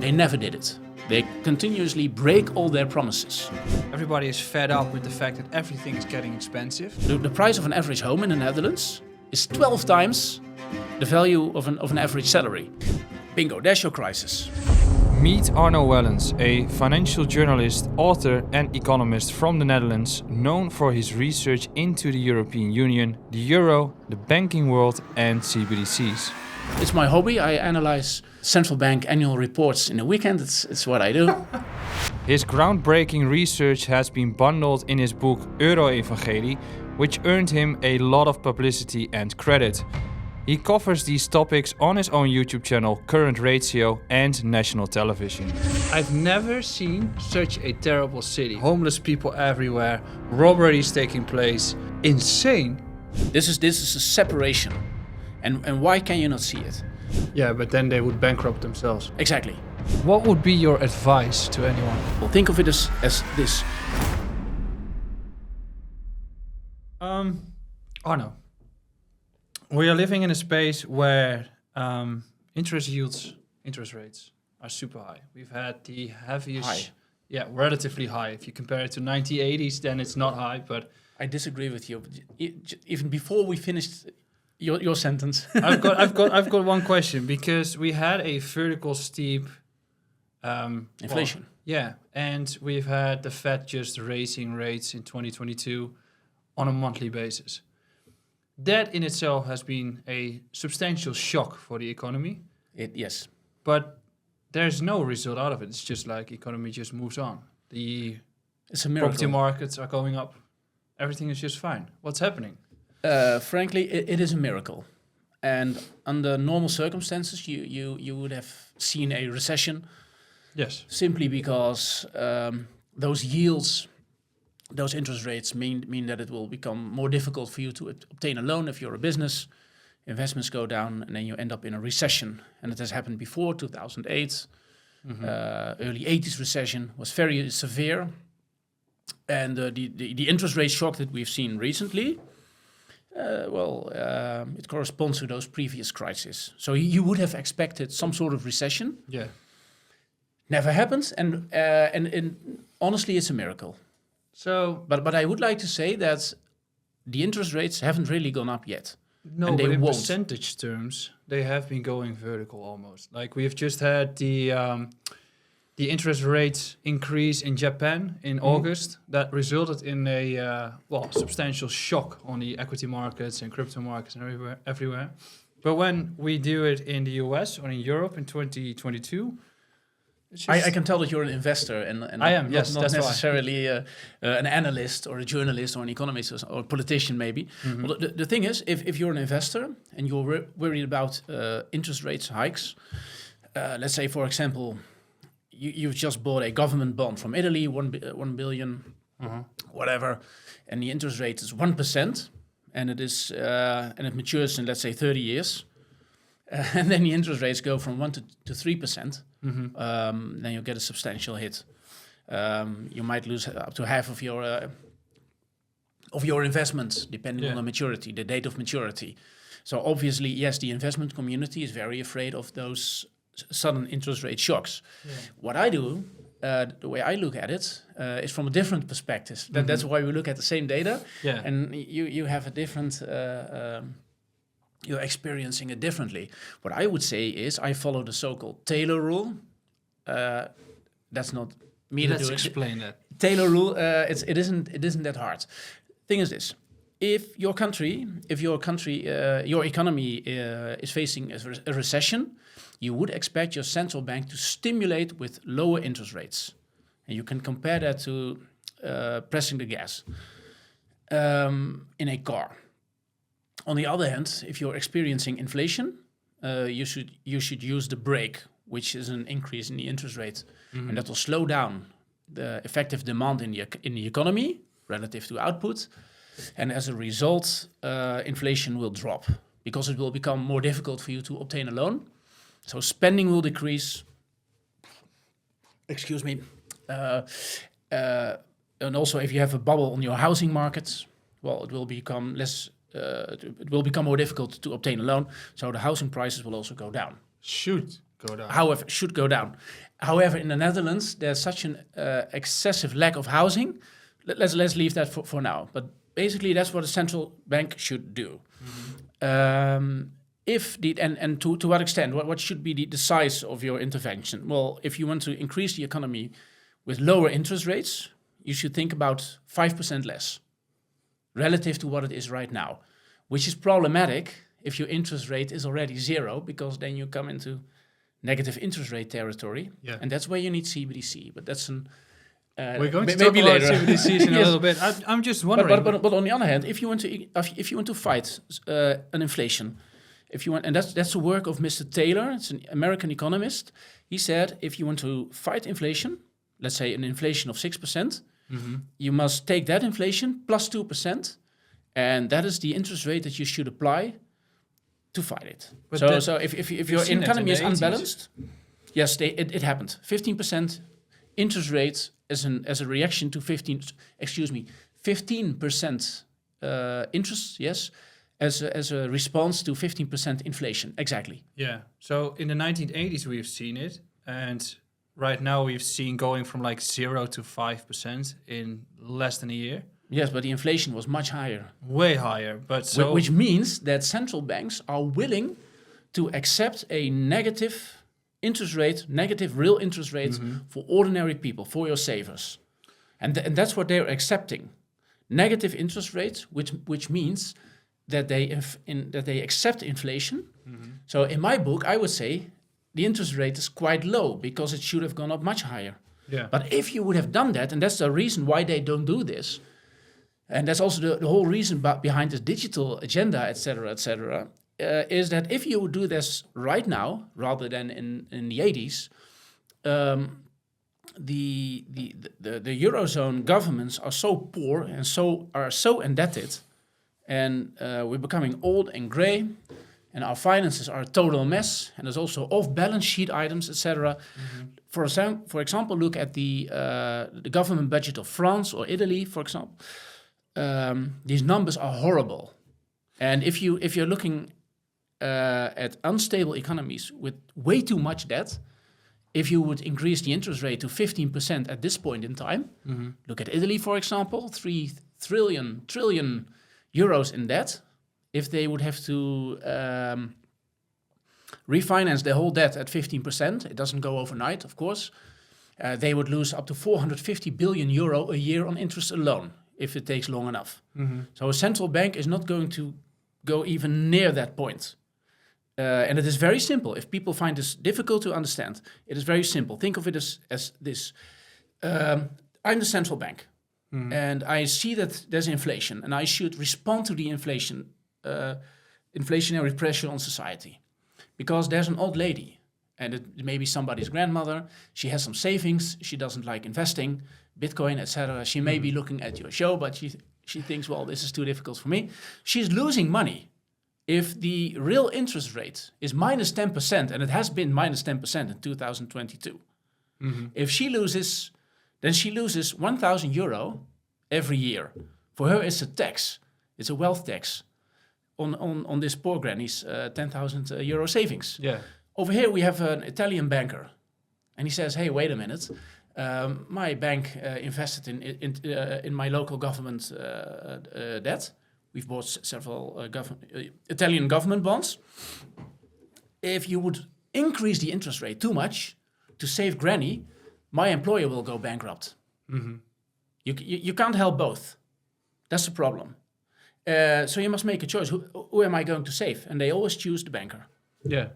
They never did it. They continuously break all their promises. Everybody is fed up with the fact that everything is getting expensive. The price of an average home in the Netherlands is 12 times the value of an average salary. Bingo, there's your crisis. Meet Arno Wellens, a financial journalist, author and economist from the Netherlands, known for his research into the European Union, the Euro, the banking world and CBDCs. It's my hobby. I analyze central bank annual reports in a weekend. It's what I do. His groundbreaking research has been bundled in his book Euro Evangelie, which earned him a lot of publicity and credit. He covers these topics on his own YouTube channel, Current Ratio, and national television. I've never seen such a terrible city. Homeless people everywhere, robberies taking place. Insane. This is a separation. And why can you not see it? Yeah, but then they would bankrupt themselves. Exactly. What would be your advice to anyone? Well, think of it as this. Arno, we are living in a space where interest rates are super high. We've had the heaviest... High. Yeah, relatively high. If you compare it to 1980s, then it's not high, but... I disagree with you. Even before we finished your sentence. I've got one question, because we had a vertical steep inflation. And we've had the Fed just raising rates in 2022 on a monthly basis. That in itself has been a substantial shock for the economy. Yes. But there's no result out of it. It's just like economy just moves on. It's a miracle. Property markets are going up. Everything is just fine. What's happening? Frankly, it is a miracle. And under normal circumstances, you would have seen a recession. Yes. Simply because those yields, those interest rates mean that it will become more difficult for you to obtain a loan if you're a business. Investments go down and then you end up in a recession. And it has happened before, 2008. Mm-hmm. Early 80s recession was very severe. And the interest rate shock that we've seen recently, it corresponds to those previous crises. So you would have expected some sort of recession. Yeah. Never happened, and honestly, it's a miracle. So, but I would like to say that the interest rates haven't really gone up yet. No, and they but in won't. percentage terms, they have been going vertical almost. Like we've just had the interest rates increase in Japan in August. That resulted in a substantial shock on the equity markets and crypto markets and everywhere. But when we do it in the US or in Europe in 2022, I can tell that you're an investor and I am, yes, not that's necessarily an analyst or a journalist or an economist or a politician maybe. Mm-hmm. Well, the thing is, if you're an investor and you're worried about interest rates hikes, let's say, for example, you've just bought a government bond from Italy, 1 billion, whatever, and the interest rate is 1%, and it matures in, let's say, 30 years. And then the interest rates go from 1 to 3%. Mm-hmm. Then you get a substantial hit. You might lose up to half of your investments, depending on the maturity, the date of maturity. So obviously, yes, the investment community is very afraid of those sudden interest rate shocks. Yeah. What I do, the way I look at it, is from a different perspective. That's why we look at the same data, and you have a different. You're experiencing it differently. What I would say is I follow the so-called Taylor rule. That's not me to do it. Let's explain that. Taylor rule. It isn't that hard. Thing is this: if your economy is facing a recession, you would expect your central bank to stimulate with lower interest rates, and you can compare that to pressing the gas in a car. On the other hand, if you're experiencing inflation, you should use the brake, which is an increase in the interest rate, and that will slow down the effective demand in the economy relative to output, and as a result, inflation will drop because it will become more difficult for you to obtain a loan. So spending will decrease. Excuse me. And also, if you have a bubble on your housing markets, well, it will become less. It will become more difficult to obtain a loan, so the housing prices will also go down. Shoot, go down. However, should go down. However, in the Netherlands, there's such an excessive lack of housing. Let's leave that for now. But basically, that's what a central bank should do. To what extent? What should be the size of your intervention? Well, if you want to increase the economy with lower interest rates, you should think about 5% less relative to what it is right now, which is problematic if your interest rate is already zero, because then you come into negative interest rate territory, and that's where you need CBDC. But that's we're going to talk about later. CBDCs in a little bit. I'm just wondering. But on the other hand, if you want to fight an inflation, and that's the work of Mr. Taylor, it's an American economist. He said if you want to fight inflation, let's say an inflation of 6%, you must take that inflation plus 2%, and that is the interest rate that you should apply to fight it. But so if your economy is unbalanced, yes, it happened. 15% interest rate as a reaction to 15% interest, yes, as a response to 15% inflation. Exactly. Yeah. So in the 1980s we've seen it, and right now we've seen going from like 0 to 5% in less than a year. Yes, but the inflation was much higher. Way higher. But which means that central banks are willing to accept a negative interest rate, negative real interest rates for ordinary people, for your savers. And that's what they're accepting. Negative interest rates, which means that they accept inflation. So in my book, I would say the interest rate is quite low because it should have gone up much higher. Yeah. But if you would have done that, and that's the reason why they don't do this, and that's also the whole reason behind this digital agenda, et cetera, is that if you would do this right now, rather than in the 80s, the Eurozone governments are so poor and are so indebted, and we're becoming old and grey, and our finances are a total mess, and there's also off-balance sheet items, etc. For example, look at the government budget of France or Italy, for example. These numbers are horrible, and if you're looking at unstable economies with way too much debt, if you would increase the interest rate to 15% at this point in time, look at Italy, for example, 3 trillion euros in debt. If they would have to refinance their whole debt at 15%, it doesn't go overnight, of course, they would lose up to 450 billion euro a year on interest alone if it takes long enough. So a central bank is not going to go even near that point. And it is very simple. If people find this difficult to understand, it is very simple. Think of it as this. I'm the central bank, and I see that there's inflation, and I should respond to the inflationary pressure on society. Because there's an old lady, and it may be somebody's grandmother, she has some savings, she doesn't like investing, Bitcoin, etc. She may be looking at your show, but she thinks, well, this is too difficult for me. She's losing money. If the real interest rate is minus 10%, and it has been minus 10% in 2022, if she loses, then she loses 1,000 euro every year. For her, it's a tax. It's a wealth tax on this poor granny's 10,000 euro savings. Yeah. Over here, we have an Italian banker, and he says, hey, wait a minute. My bank invested in my local government debt. We've bought several Italian government bonds. If you would increase the interest rate too much to save granny, my employer will go bankrupt. You can't help both. That's the problem. So you must make a choice. Who am I going to save? And they always choose the banker. Yeah.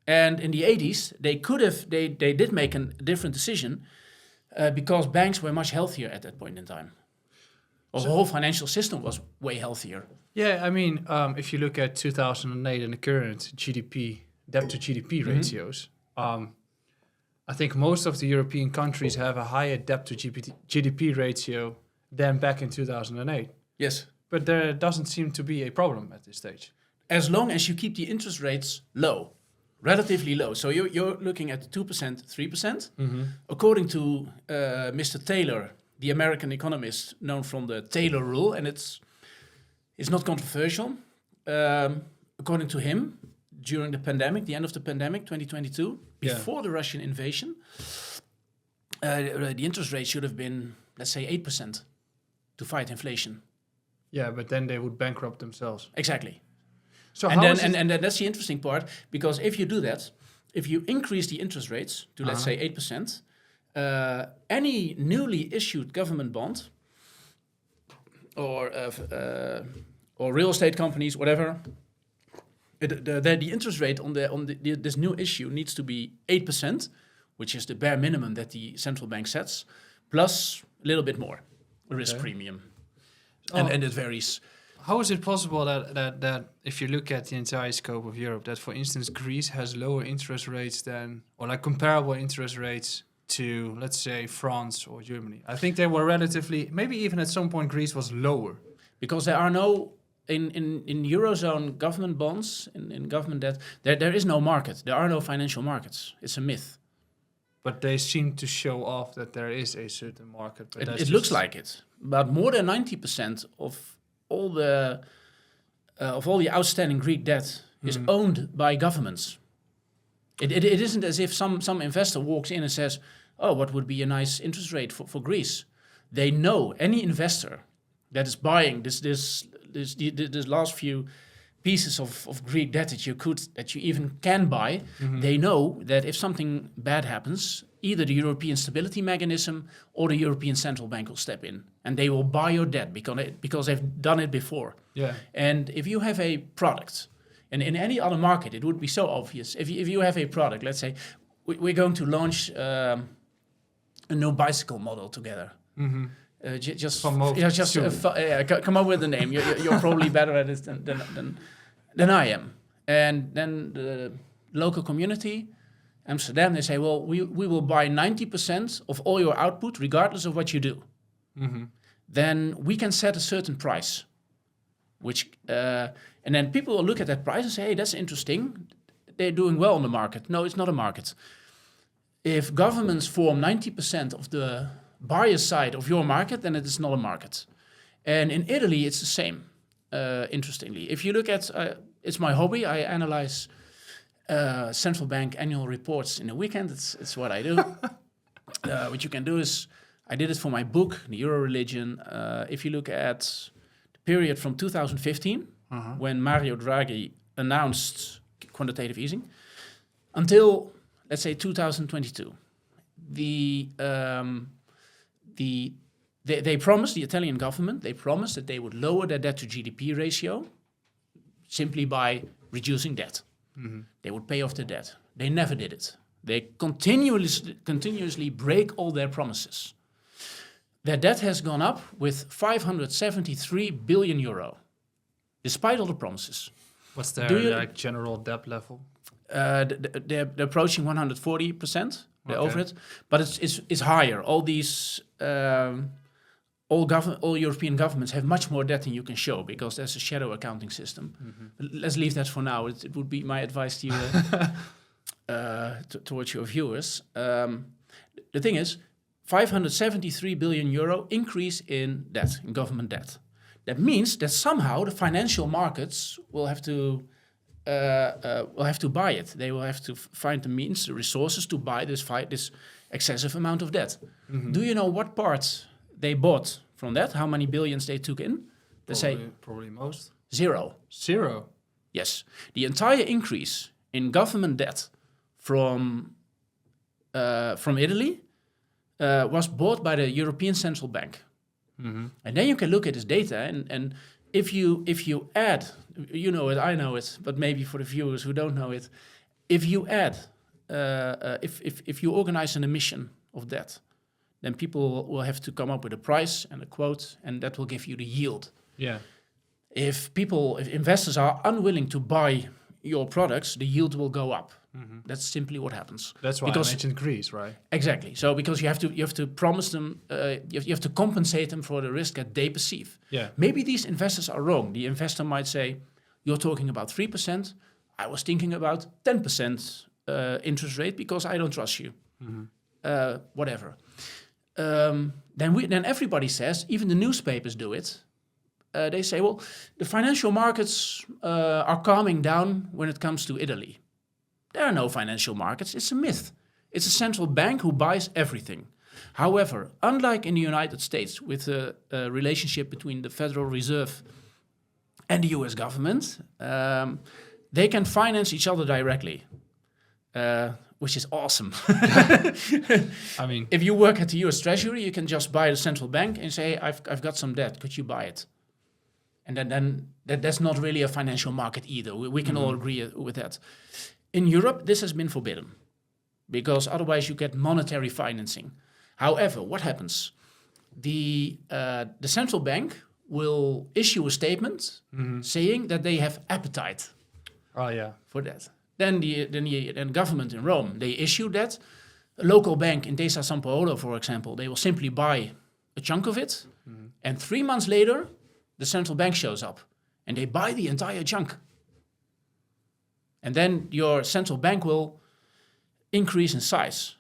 And in the 80s, they did make a different decision because banks were much healthier at that point in time. The whole financial system was way healthier. Yeah, I mean, if you look at 2008 and the current debt to GDP ratios, I think most of the European countries have a higher debt to GDP ratio than back in 2008. Yes. But there doesn't seem to be a problem at this stage. As long as you keep the interest rates low, relatively low. So you're looking at 2%, 3%. According to Mr. Taylor, the American economist known from the Taylor rule, and it's not controversial. According to him, during the pandemic, the end of the pandemic, 2022, before the Russian invasion, the interest rate should have been, let's say, 8% to fight inflation. Yeah, but then they would bankrupt themselves. Exactly. So And how then is it- and that's the interesting part, because if you do that, if you increase the interest rates to, let's say, 8%, any newly issued government bond or real estate companies, whatever, the interest rate on this new issue needs to be 8%, which is the bare minimum that the central bank sets, plus a little bit more risk premium. And it varies. How is it possible that if you look at the entire scope of Europe, that for instance Greece has lower interest rates than, or like comparable interest rates to, let's say, France or Germany? I think they were relatively, maybe even at some point Greece was lower. Because there are no, in Eurozone government bonds, in government debt, there is no market. There are no financial markets. It's a myth. But they seem to show off that there is a certain market. But It looks like it. But more than 90% of all the outstanding Greek debt is owned by governments. It isn't as if some investor walks in and says, "Oh, what would be a nice interest rate for Greece?" They know, any investor that is buying this last few pieces of Greek debt that you even can buy, they know that if something bad happens, either the European Stability Mechanism or the European Central Bank will step in, and they will buy your debt because they've done it before. Yeah. And if you have a product, and in any other market it would be so obvious, if you have a product, let's say we're going to launch a new bicycle model together. Just come up with a name. You're probably better at it than I am. And then the local community, Amsterdam, they say, well, we will buy 90% of all your output, regardless of what you do. Then we can set a certain price, and then people will look at that price and say, hey, that's interesting. They're doing well on the market. No, it's not a market. If governments form 90% of the buyer side of your market, then it is not a market. And in Italy, it's the same, interestingly. If you look at, it's my hobby, I analyze central bank annual reports in a weekend. It's what I do. What you can do is, I did it for my book, The Euro Religion. If you look at the period from 2015, when Mario Draghi announced quantitative easing, until, let's say, 2022, they promised, the Italian government, they promised that they would lower their debt to GDP ratio simply by reducing debt. They would pay off the debt. They never did it. They continuously break all their promises. Their debt has gone up with 573 billion euro, despite all the promises. What's their general debt level? They're approaching 140%. They're over it, but it's higher. All these all European governments have much more debt than you can show because there's a shadow accounting system. Let's leave that for now. It would be my advice to you towards your viewers. The thing is, 573 billion euro increase in debt, in government debt. That means that somehow the financial markets will have to buy it. They will have to find the means, the resources to buy this excessive amount of debt. Do you know what part they bought from that? How many billions they took in? They say probably most. Zero. Yes. The entire increase in government debt from Italy was bought by the European Central Bank. And then you can look at this data, and if you add, you know it, I know it, but maybe for the viewers who don't know it, if you add, if you organize an emission of debt, then people will have to come up with a price and a quote, and that will give you the yield. Yeah. If investors are unwilling to buy your products, the yield will go up. That's simply what happens. That's why I mentioned Greece, right? Exactly. So because you have to promise them, you have to compensate them for the risk that they perceive. Yeah. Maybe these investors are wrong. The investor might say, "You're talking about 3%. I was thinking about 10% interest rate because I don't trust you." Whatever. Then everybody says, even the newspapers do it. They say, well, the financial markets are calming down when it comes to Italy. There are no financial markets. It's a myth. It's a central bank who buys everything. However, unlike in the United States, with the relationship between the Federal Reserve and the US government, they can finance each other directly, which is awesome. I mean, if you work at the US Treasury, you can just buy the central bank and say, I've got some debt, could you buy it? And then that's not really a financial market either. We can all agree with that. In Europe, this has been forbidden, because otherwise you get monetary financing. However, what happens? The central bank will issue a statement saying that they have appetite for that. Then the government in Rome, they issue that. A local bank in Intesa Sanpaolo, for example, they will simply buy a chunk of it. And 3 months later, the central bank shows up and they buy the entire chunk. And then your central bank will increase in size.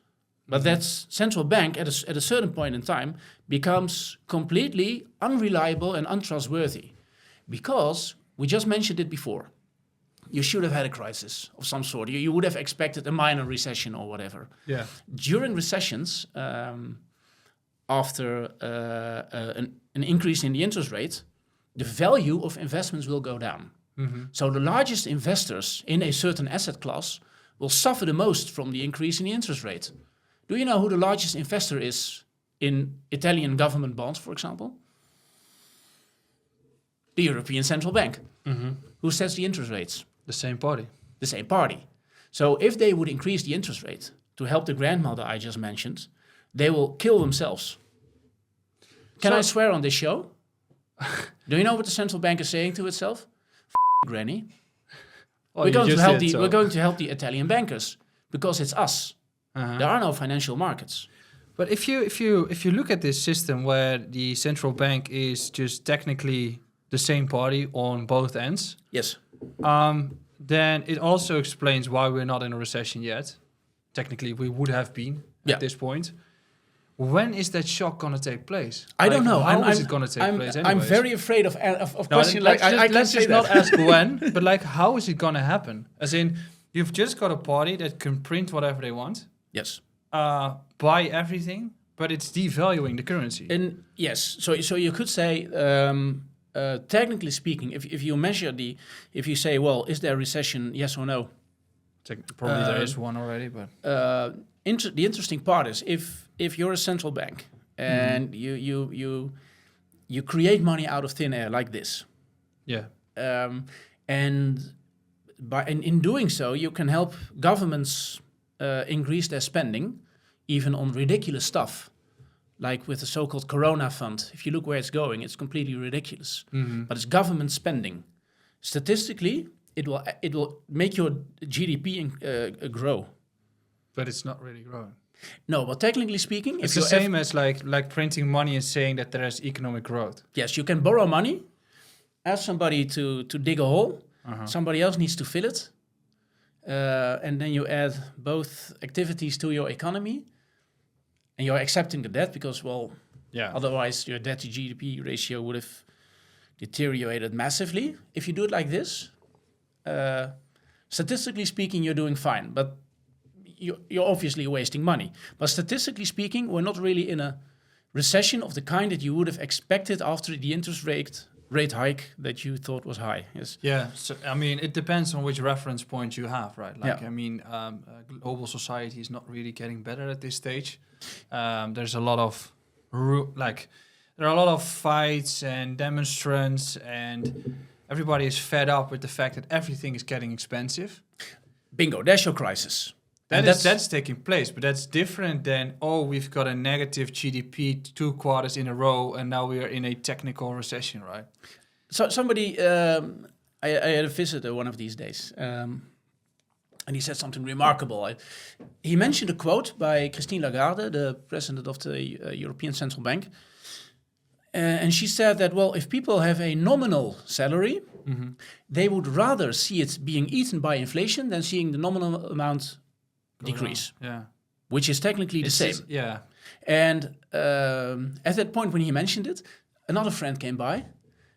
But that central bank at a certain point in time becomes completely unreliable and untrustworthy, because we just mentioned it before. You should have had a crisis of some sort. You would have expected a minor recession or whatever. Yeah. During recessions, after an increase in the interest rate, the value of investments will go down. So the largest investors in a certain asset class will suffer the most from the increase in the interest rate. Do you know who the largest investor is in Italian government bonds, for example? The European Central Bank. Who sets the interest rates? The same party. The same party. So if they would increase the interest rate to help the grandmother I just mentioned, they will kill themselves. Can I swear on this show? Do you know what the central bank is saying to itself? Granny. We're going to help the Italian bankers because it's us. There are no financial markets. But if you look at this system where the central bank is just technically the same party on both ends, yes, then it also explains why we're not in a recession yet. Technically, we would have been at this point. When is that shock going to take place? I don't know. How is it going to take place anyways? I'm very afraid of questions like let's just not ask when, but like, how is it going to happen? As in, you've just got a party that can print whatever they want. Yes. Buy everything, but it's devaluing the currency. And yes, so you could say, technically speaking, if you measure if you say, well, is there a recession, yes or no? Probably there is one already, but the interesting part is if you're a central bank and you create money out of thin air like this, and in doing so, you can help governments increase their spending, even on ridiculous stuff, like with the so-called Corona Fund. If you look where it's going, it's completely ridiculous. But it's government spending. Statistically, it will make your GDP grow. But it's not really growing. No, but technically speaking, it's the same as like printing money and saying that there is economic growth. Yes, you can borrow money, ask somebody to dig a hole. Somebody else needs to fill it. And then you add both activities to your economy, and you're accepting the debt because, otherwise your debt to GDP ratio would have deteriorated massively. If you do it like this, statistically speaking, you're doing fine, but you're obviously wasting money. But statistically speaking, we're not really in a recession of the kind that you would have expected after the interest rate hike that you thought was high. Yes. Yeah. So I mean, it depends on which reference point you have, right? Like, I mean, global society is not really getting better at this stage. There's a lot of there are a lot of fights and demonstrants, and everybody is fed up with the fact that everything is getting expensive. Bingo. There's your crisis. That's taking place, but that's different than, we've got a negative GDP 2 quarters in a row, and now we are in a technical recession, right? So somebody, I had a visitor one of these days, and he said something remarkable. He mentioned a quote by Christine Lagarde, the president of the European Central Bank, and she said that, if people have a nominal salary, they would rather see it being eaten by inflation than seeing the nominal amount decrease, which is technically the same. And at that point when he mentioned it, another friend came by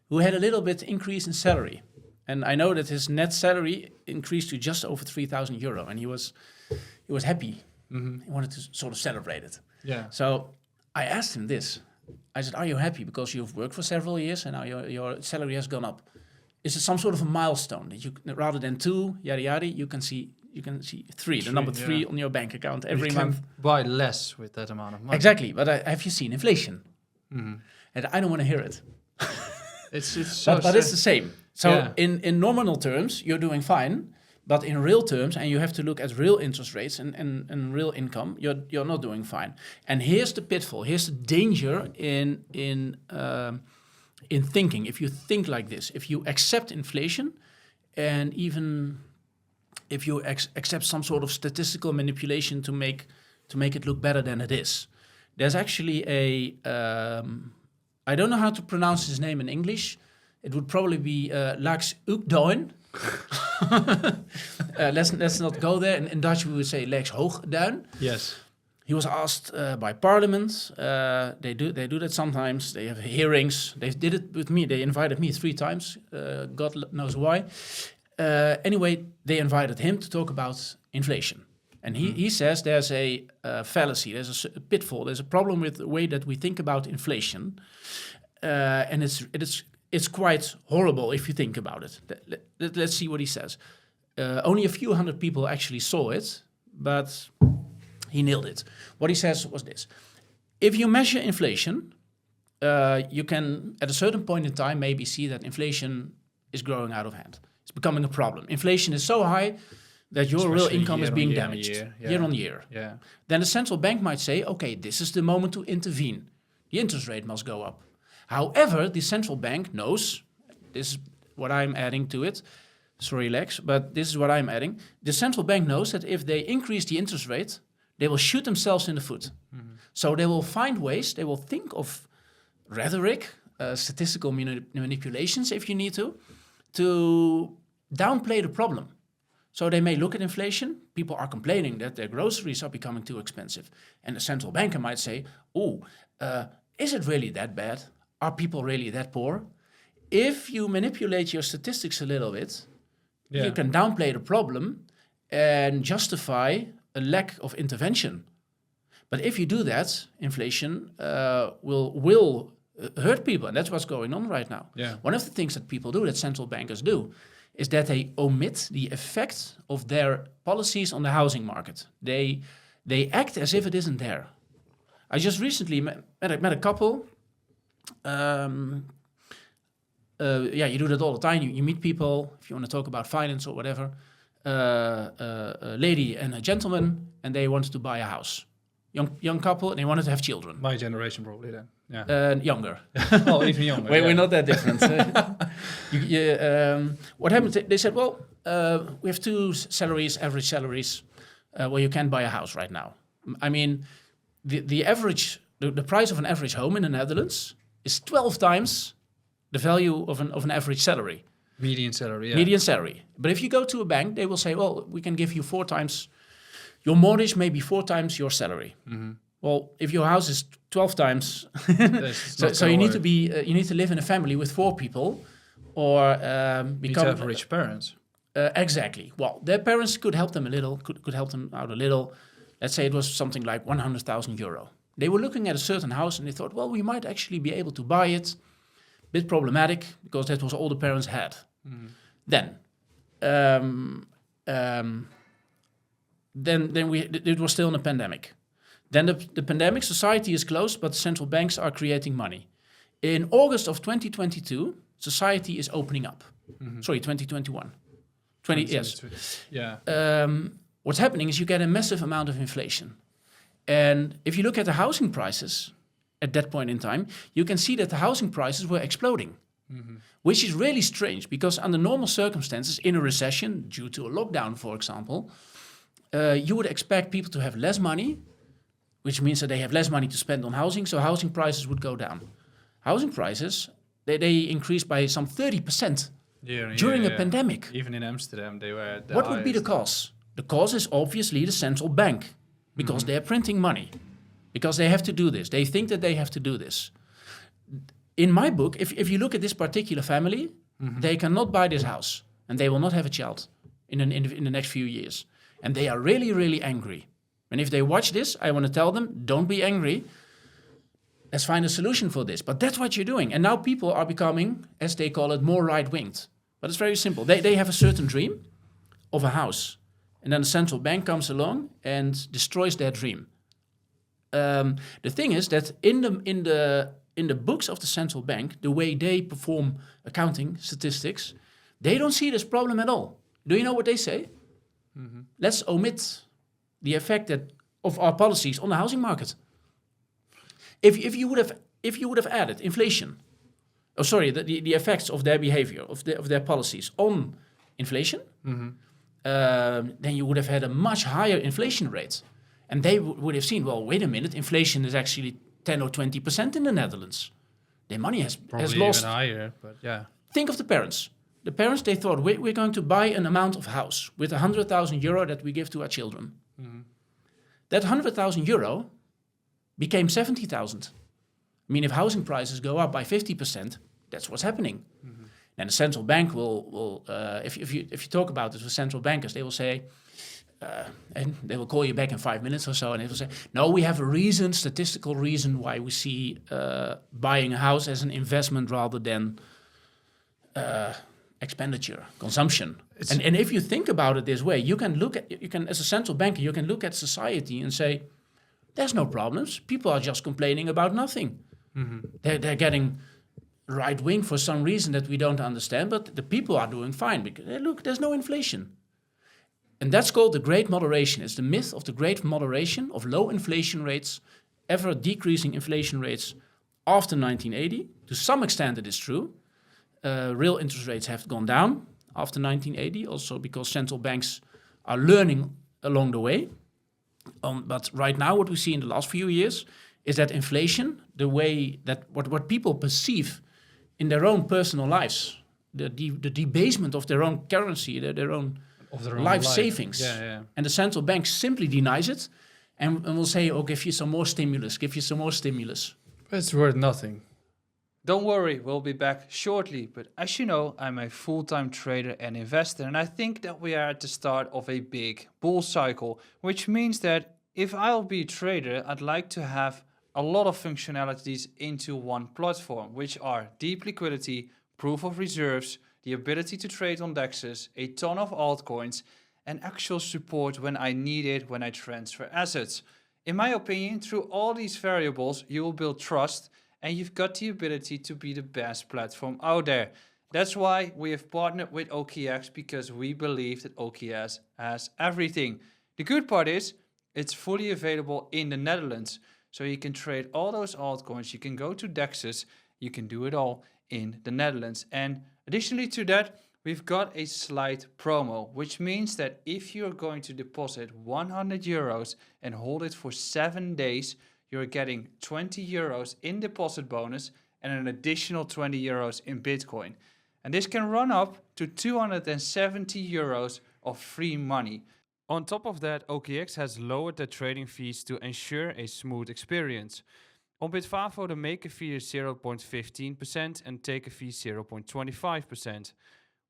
who had a little bit increase in salary, And I know that his net salary increased to just over €3,000, and he was happy. He wanted to sort of celebrate it. Yeah. So I asked him this. I said, "Are you happy because you've worked for several years and now your salary has gone up? Is it some sort of a milestone that you, rather than 2, yada yada, you can see 3, the number 3 on your bank account every month? Buy less with that amount of money. Exactly. But have you seen inflation? And I don't want to hear it. It's so but it's the same. So Yeah. in nominal terms, you're doing fine. But in real terms, and you have to look at real interest rates and real income, you're not doing fine. And here's the pitfall. Here's the danger in thinking. If you think like this, if you accept inflation, and even if you accept some sort of statistical manipulation to make it look better than it is, there's actually I don't know how to pronounce his name in English. It would probably be Lex Hoogduin. Let's not go there. In Dutch, we would say Lex Hoogduin. Yes. He was asked by Parliament. They do that sometimes. They have hearings. They did it with me. They invited me 3 times. God knows why. Anyway, they invited him to talk about inflation. And he says there's a fallacy, there's a pitfall, there's a problem with the way that we think about inflation. And it's quite horrible if you think about it. Let's see what he says. Only a few hundred people actually saw it, but he nailed it. What he says was this. If you measure inflation, you can, at a certain point in time, maybe see that inflation is growing out of hand. It's becoming a problem. Inflation is so high that your real income is being damaged year on year. Yeah. Then the central bank might say, okay, this is the moment to intervene. The interest rate must go up. However, the central bank knows, this is what I'm adding to it, sorry Lex, but this is what I'm adding. The central bank knows that if they increase the interest rate, they will shoot themselves in the foot. So they will find ways, they will think of rhetoric, statistical manipulations if you need to downplay the problem. So they may look at inflation. People are complaining that their groceries are becoming too expensive. And the central banker might say, is it really that bad? Are people really that poor? If you manipulate your statistics a little bit, you can downplay the problem and justify a lack of intervention. But if you do that, inflation will hurt people. And that's what's going on right now. Yeah. One of the things that people do, that central bankers do, is that they omit the effect of their policies on the housing market. They act as if it isn't there. I just recently met a couple. You do that all the time. You meet people, if you want to talk about finance or whatever, a lady and a gentleman, and they wanted to buy a house. Young couple, and they wanted to have children. My generation probably then. Yeah. Younger. Oh, even younger. We're not that different. What happened? They said, well, we have 2 salaries, average salaries, where you can't buy a house right now. I mean, the average, the price of an average home in the Netherlands is 12 times the value of an average salary. Median salary, yeah. Median salary. But if you go to a bank, they will say, well, we can give you 4 times, your mortgage may be 4 times your salary. Well, if your house is 12 times, so you need to be, you need to live in a family with 4 people, or become. Need to have rich parents. Exactly. Well, their parents could help them a little, could help them out a little. Let's say it was something like €100,000. They were looking at a certain house and they thought, well, we might actually be able to buy it. Bit problematic because that was all the parents had. Then it was still in a pandemic. Then the pandemic, society is closed, but central banks are creating money. In August of 2022, society is opening up. Sorry, 2021. Yes. Yeah. What's happening is you get a massive amount of inflation. And if you look at the housing prices at that point in time, you can see that the housing prices were exploding, which is really strange because under normal circumstances, in a recession, due to a lockdown, for example, you would expect people to have less money, which means that they have less money to spend on housing, so housing prices would go down. Housing prices, they increased by some 30% during a pandemic. Even in Amsterdam, they were at the What would be the highest. cause? The cause is obviously the central bank, because they're printing money, because they have to do this. They think that they have to do this. In my book, if you look at this particular family, they cannot buy this house, and they will not have a child in the next few years. And they are really, really angry. And if they watch this, I want to tell them, don't be angry. Let's find a solution for this. But that's what you're doing. And now people are becoming, as they call it, more right-winged. But it's very simple. They have a certain dream of a house. And then the central bank comes along and destroys their dream. The thing is that in the books of the central bank, the way they perform accounting statistics, they don't see this problem at all. Do you know what they say? Let's omit the effect of our policies on the housing market. If you would have added inflation, the effects of their behavior, of their policies on inflation, then you would have had a much higher inflation rate. And they would have seen, well, wait a minute, inflation is actually 10 or 20% in the Netherlands. Their money has lost. Even higher, but yeah. Think of the parents. The parents, they thought, we're going to buy an amount of house with 100,000 euro that we give to our children. That 100,000 euro became 70,000. I mean, if housing prices go up by 50%, that's what's happening. And the central bank will if you talk about this with central bankers, they will say, and they will call you back in 5 minutes or so, and they will say, no, we have a statistical reason why we see buying a house as an investment rather than expenditure, consumption. And if you think about it this way, you can as a central banker, you can look at society and say, there's no problems. People are just complaining about nothing. They're getting right wing for some reason that we don't understand, but the people are doing fine because look, there's no inflation. And that's called the great moderation. It's the myth of the great moderation of low inflation rates, ever decreasing inflation rates after 1980. To some extent it is true. Real interest rates have gone down after 1980, also because central banks are learning along the way. But right now what we see in the last few years is that inflation, the way that what people perceive in their own personal lives, the debasement of their own currency, their own life savings. And the central bank simply denies it and will say, oh, give you some more stimulus. It's worth nothing. Don't worry, we'll be back shortly. But as you know, I'm a full-time trader and investor, and I think that we are at the start of a big bull cycle, which means that if I'll be a trader, I'd like to have a lot of functionalities into one platform, which are deep liquidity, proof of reserves, the ability to trade on DEXs, a ton of altcoins, and actual support when I need it when I transfer assets. In my opinion, through all these variables, you will build trust and you've got the ability to be the best platform out there. That's why we have partnered with OKX, because we believe that OKX has everything. The good part is it's fully available in the Netherlands. So you can trade all those altcoins, you can go to DEXs, you can do it all in the Netherlands. And additionally to that, we've got a slight promo, which means that if you're going to deposit 100 euros and hold it for 7 days, you're getting 20 euros in deposit bonus and an additional 20 euros in Bitcoin. And this can run up to 270 euros of free money. On top of that, OKX has lowered their trading fees to ensure a smooth experience. On Bitvavo, the maker fee is 0.15% and taker fee 0.25%.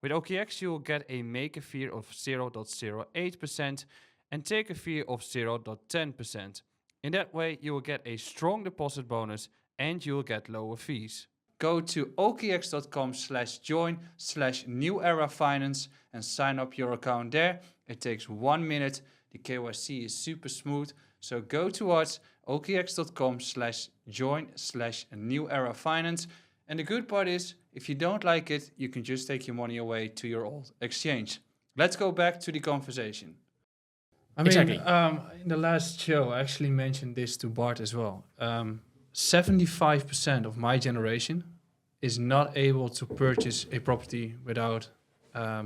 With OKX, you will get a maker fee of 0.08% and taker fee of 0.10%. In that way, you will get a strong deposit bonus and you will get lower fees. Go to okx.com/join/newerafinance and sign up your account there. It takes 1 minute. The KYC is super smooth. So go to us, okx.com/join/newerafinance. And the good part is, if you don't like it, you can just take your money away to your old exchange. Let's go back to the conversation. I mean, in the last show, I actually mentioned this to Bart as well. 75% of my generation is not able to purchase a property without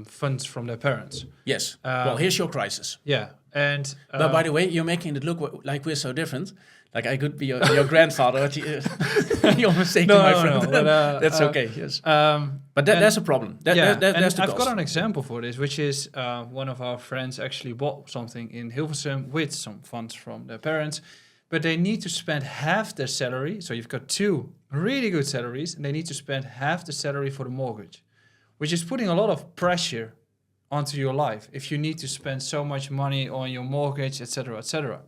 funds from their parents. Yes. Well, here's your crisis. Yeah. And but by the way, you're making it look like we're so different. Like I could be your grandfather. You're mistaken, my friend. No, but, that's okay. Yes. But that's a problem. That's the I've cost. got an example for this, which is one of our friends actually bought something in Hilversum with some funds from their parents, but they need to spend half their salary. So you've got two really good salaries, and they need to spend half the salary for the mortgage. which is putting a lot of pressure onto your life if you need to spend so much money on your mortgage, etc., etc.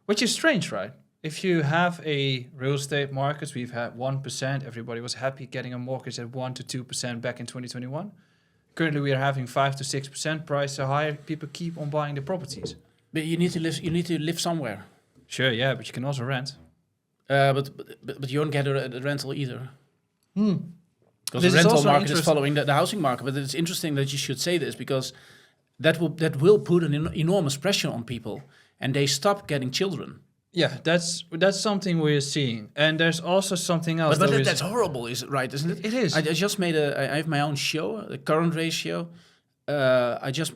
Which is strange, right? If you have a real estate market, we've had 1%. Everybody was happy getting a mortgage at 1 to 2% back in 2021. Currently, we are having 5 to 6% price so higher. People keep on buying the properties. But you need to live. You need to live somewhere. Sure, yeah, but you can also rent. But you don't get a rental either. Because This the is rental also market is interesting. following the housing market. But it's interesting that you should say this, because that will put an enormous pressure on people, and they stop getting children. Yeah, that's something we're seeing. And there's also something else. But that's horrible, isn't it? It is. I just made I have my own show, the current ratio.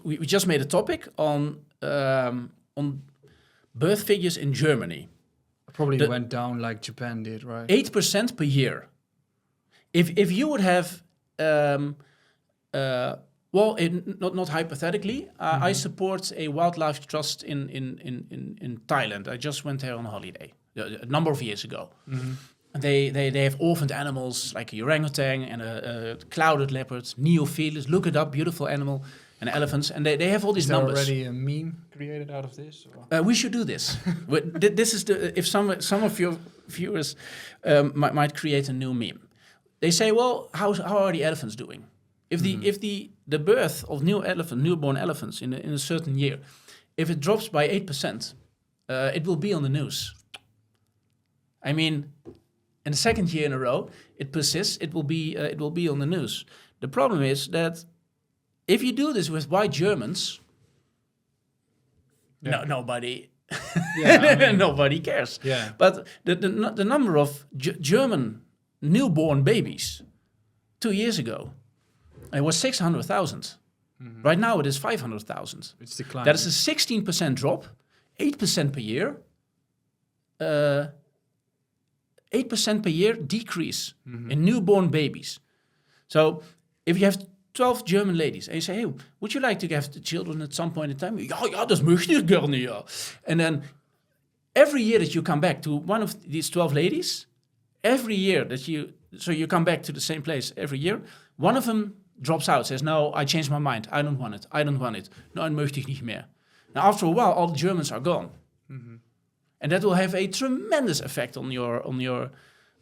We just made a topic on birth figures in Germany. Probably went down like Japan did, right? 8% per year. If you would have, not hypothetically, I support a wildlife trust in Thailand. I just went there on holiday a number of years ago. They have orphaned animals like a orangutan and a clouded leopard, neophilis. Look it up, beautiful animal, and elephants. And they have all these Is there numbers. already a meme created out of this? Or? We should do this. This is if some of your viewers might create a new meme. They say, well, how are the elephants doing? If the birth of newborn elephants in a certain year, if it drops by 8%, it will be on the news. I mean, in the second year in a row, it persists. It will be on the news. The problem is that if you do this with white Germans, nobody, nobody cares. Yeah. But the number of German newborn babies 2 years ago, it was 600,000. Right now it is 500,000. It's declining. That is a 16% drop, 8% per year. 8% per year decrease in newborn babies. So if you have 12 German ladies and you say, hey, would you like to have the children at some point in time? Ja, das möchte ich gerne, ja. And then every year that you come back to one of these 12 ladies, every year you come back to the same place every year, one of them drops out, says, no, I changed my mind. I don't want it. No, möchte ich nicht mehr. Now, after a while, all the Germans are gone. And that will have a tremendous effect on your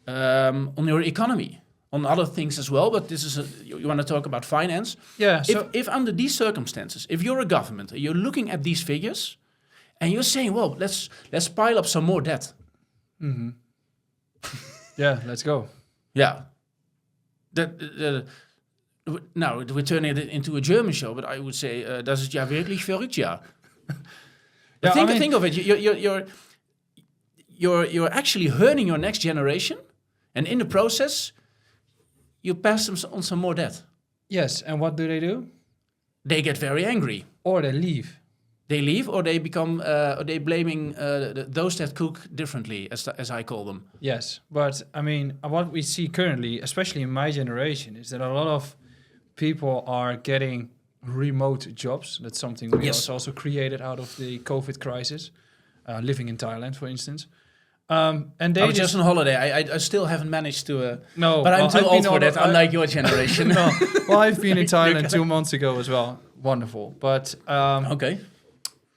economy, on other things as well. But this is you want to talk about finance. Yeah. So If under these circumstances, if you're a government, you're looking at these figures, and you're saying, well, let's pile up some more debt. yeah, let's go. Yeah. Now we're turning it into a German show, but I would say, das ist ja wirklich verrückt, ja. But think of it. You're actually hurting your next generation, and in the process, you pass them on some more debt. Yes, and what do? They get very angry. Or they leave. They leave, or they become, or they blaming those that cook differently, as I call them. Yes, but I mean, what we see currently, especially in my generation, is that a lot of people are getting remote jobs. That's something we also created out of the COVID crisis. Living in Thailand, for instance. And they I was just on holiday. I still haven't managed to... no, but I'm too old for that, unlike your generation. No, well, I've been in Thailand 2 months ago as well. Wonderful. But okay.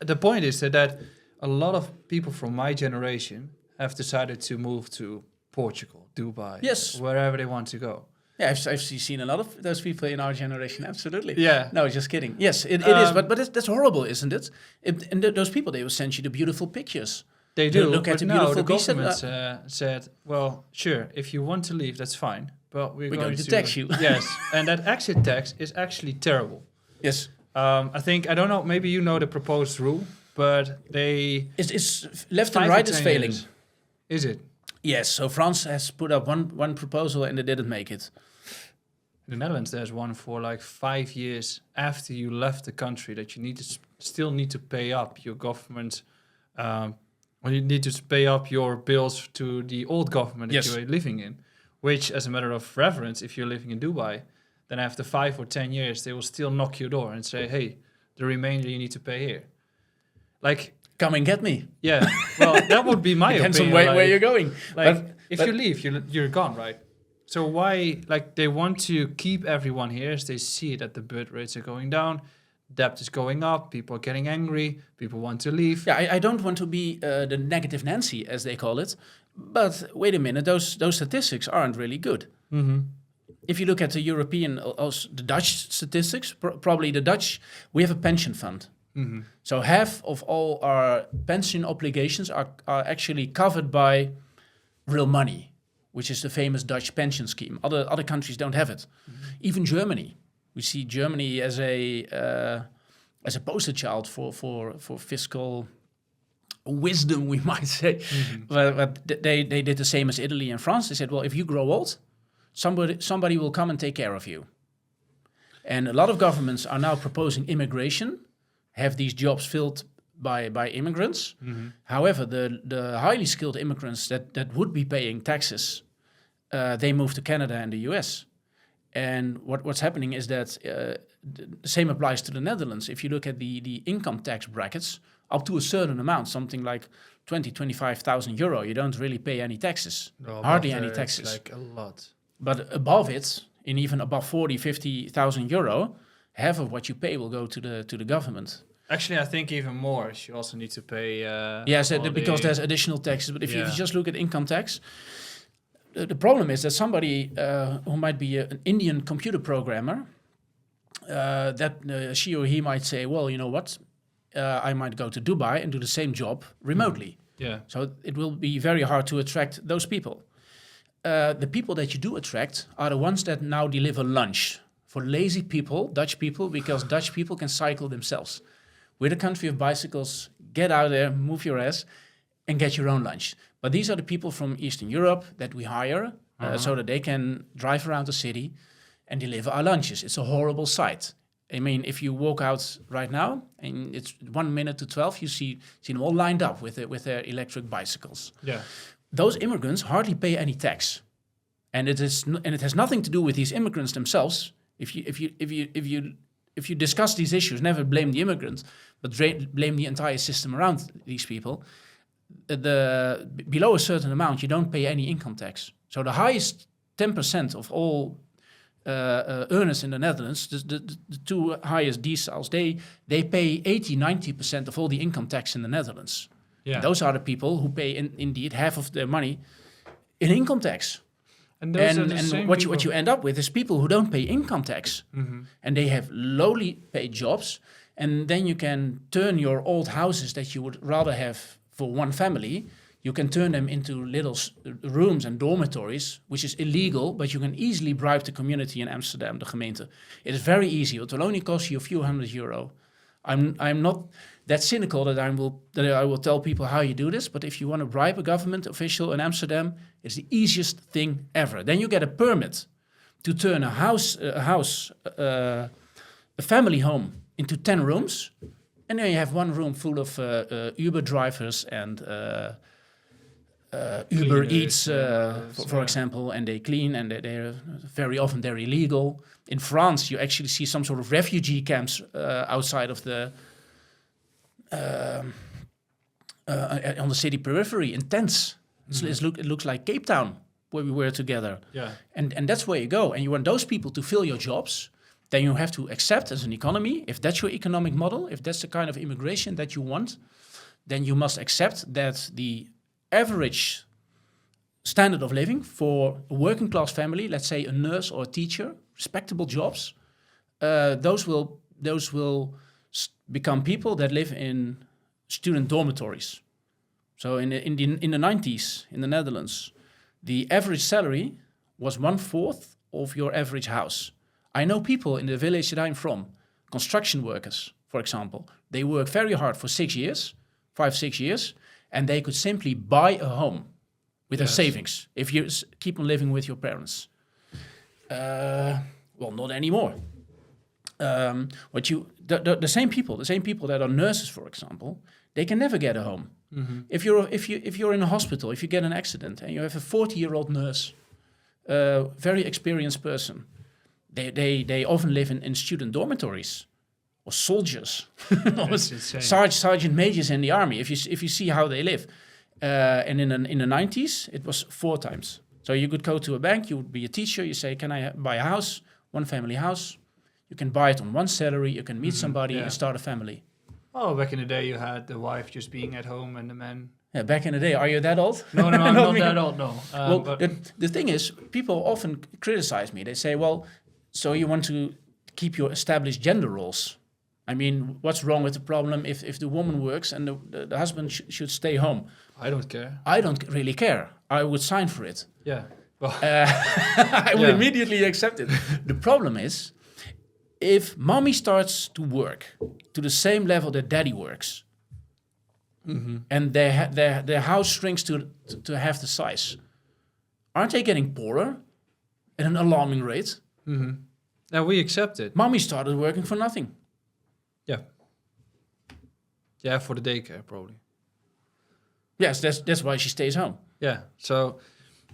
The point is that a lot of people from my generation have decided to move to Portugal, Dubai, wherever they want to go. Yeah, I've seen a lot of those people in our generation, absolutely. Yeah. No, just kidding. Yes, it is, but that's horrible, isn't it? And those people, they will send you the beautiful pictures. They do. Look at the now beautiful the beasts. government said, well, sure, if you want to leave, that's fine. But we're going to tax you. Yes, and that exit tax is actually terrible. Yes. I don't know, maybe you know the proposed rule, but It's left and right is failing. Is it? Yes, so France has put up one proposal and they didn't make it. In the Netherlands, there's one for like 5 years after you left the country that you still need to pay up your government, or you need to pay up your bills to the old government that you're living in. Which, as a matter of reference, if you're living in Dubai, then after 5 or 10 years, they will still knock your door and say, hey, the remainder you need to pay here. Like, come and get me. Yeah, well, that would be my Depends opinion. on where you're going. Like, if you leave, you're gone, right? So why, like, they want to keep everyone here as they see that the birth rates are going down, debt is going up, people are getting angry, people want to leave. Yeah, I don't want to be the negative Nancy, as they call it. But wait a minute, those statistics aren't really good. Mm-hmm. If you look at the European, also the Dutch statistics, probably the Dutch, we have a pension fund. Mm-hmm. So half of all our pension obligations are actually covered by real money, which is the famous Dutch pension scheme. Other countries don't have it. Mm-hmm. Even Germany. We see Germany as a poster child for fiscal wisdom, we might say. Mm-hmm. But they did the same as Italy and France. They said, well, if you grow old, somebody will come and take care of you. And a lot of governments are now proposing immigration, have these jobs filled by immigrants. Mm-hmm. However, the highly skilled immigrants that would be paying taxes, they move to Canada and the US. And what's happening is that the same applies to the Netherlands. If you look at the income tax brackets, up to a certain amount, something like 25,000 euro, you don't really pay any taxes, hardly any taxes. It's like a lot. But above it, and even above 50,000 euro, half of what you pay will go to the government. Actually, I think even more. You also need to pay. Because there's additional taxes. But if you just look at income tax, the problem is that somebody who might be an Indian computer programmer, that she or he might say, well, you know what, I might go to Dubai and do the same job remotely. Yeah. So it will be very hard to attract those people. The people that you do attract are the ones that now deliver lunch for lazy people, Dutch people, because Dutch people can cycle themselves. We're the country of bicycles. Get out there, move your ass, and get your own lunch. But these are the people from Eastern Europe that we hire so that they can drive around the city and deliver our lunches. It's a horrible sight. I mean, if you walk out right now and it's 1 minute to 12, you see them all lined up with their electric bicycles. Yeah. Those immigrants hardly pay any tax, and it has nothing to do with these immigrants themselves. If you discuss these issues, never blame the immigrants, but blame the entire system around these people. Below a certain amount, you don't pay any income tax. So the highest 10% of all earners in the Netherlands, the two highest deciles, they pay 80-90% of all the income tax in the Netherlands. Yeah. Those are the people who pay indeed half of their money in income tax. And what you end up with is people who don't pay income tax, and they have lowly paid jobs, and then you can turn your old houses that you would rather have for one family, you can turn them into little rooms and dormitories, which is illegal, but you can easily bribe the community in Amsterdam, the gemeente. It is very easy. It will only cost you a few €100. I'm not that cynical that I will tell people how you do this, but if you want to bribe a government official in Amsterdam, it's the easiest thing ever. Then you get a permit to turn a family home into 10 rooms, and then you have one room full of Uber drivers and Uber Eats, for example, and they clean, and they're very often they're illegal. In France, you actually see some sort of refugee camps outside of the on the city periphery in tents. It looks like Cape Town where we were together. Yeah, and that's where you go, and you want those people to fill your jobs. Then you have to accept as an economy, if that's your economic model, if that's the kind of immigration that you want, then you must accept that the average standard of living for a working class family, let's say a nurse or a teacher, respectable jobs, those will become people that live in student dormitories. So in the 90s in the Netherlands, the average salary was 1/4 of your average house. I know people in the village that I'm from, construction workers, for example. They work very hard for 6 years, 5-6 years, and they could simply buy a home with their savings if you keep on living with your parents. Well, not anymore. The same people that are nurses, for example, they can never get a home. Mm-hmm. If you're in a hospital, if you get an accident and you have a 40-year-old nurse, very experienced person, they often live in student dormitories, or soldiers, or sergeant majors in the army. If you see how they live, and in the 90s it was 4 times. So you could go to a bank, you would be a teacher, you say, can I buy a house, one family house? You can buy it on one salary, you can meet somebody and start a family. Oh, back in the day you had the wife just being at home and the man... Yeah, back in the day. Are you that old? No, I'm not that old, no. Well, but the thing is, people often criticize me. They say, well, so you want to keep your established gender roles. I mean, what's wrong with the problem if the woman works and the husband should stay home? I don't care. I don't really care. I would sign for it. Yeah. Well, I would immediately accept it. The problem is, if mommy starts to work to the same level that daddy works, and their house shrinks to half the size, aren't they getting poorer at an alarming rate? now we accept it. Mommy started working for nothing. Yeah. Yeah, for the daycare, probably. Yes, that's why she stays home. Yeah. So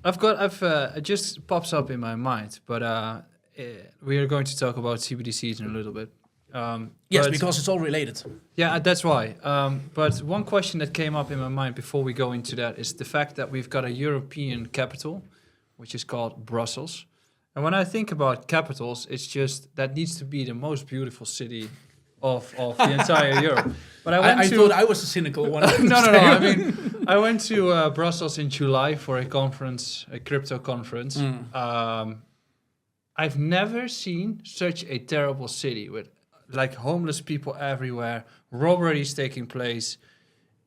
it just pops up in my mind, but we are going to talk about CBDCs in a little bit. Yes, but- because it's all related. Yeah, that's why. But one question that came up in my mind before we go into that is the fact that we've got a European capital, which is called Brussels. And when I think about capitals, it's just that needs to be the most beautiful city of the entire Europe. But I thought I was the cynical one. no. I mean, I went to Brussels in July for a crypto conference. I've never seen such a terrible city with like homeless people everywhere, robberies taking place,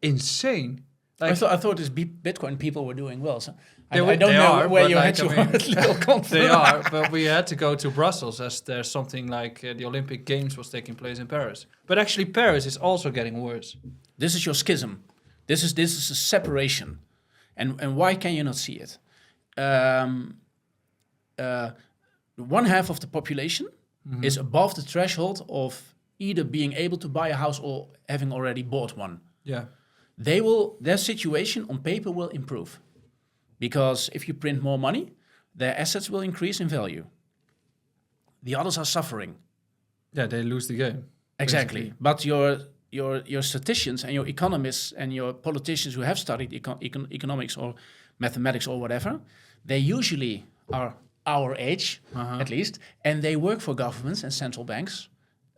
insane. Like, I thought this Bitcoin people were doing well. So I They don't know are, where but you like, had I your mean, little conference. they are, but we had to go to Brussels as there's something like the Olympic Games was taking place in Paris. But actually, Paris is also getting worse. This is your schism. This is a separation, and why can you not see it? One half of the population is above the threshold of either being able to buy a house or having already bought one. Yeah. Their situation on paper will improve, because if you print more money, their assets will increase in value. The others are suffering. Yeah, they lose the game. Exactly. But your statisticians and your economists and your politicians who have studied economics or mathematics or whatever, they usually are our age, at least, and they work for governments and central banks,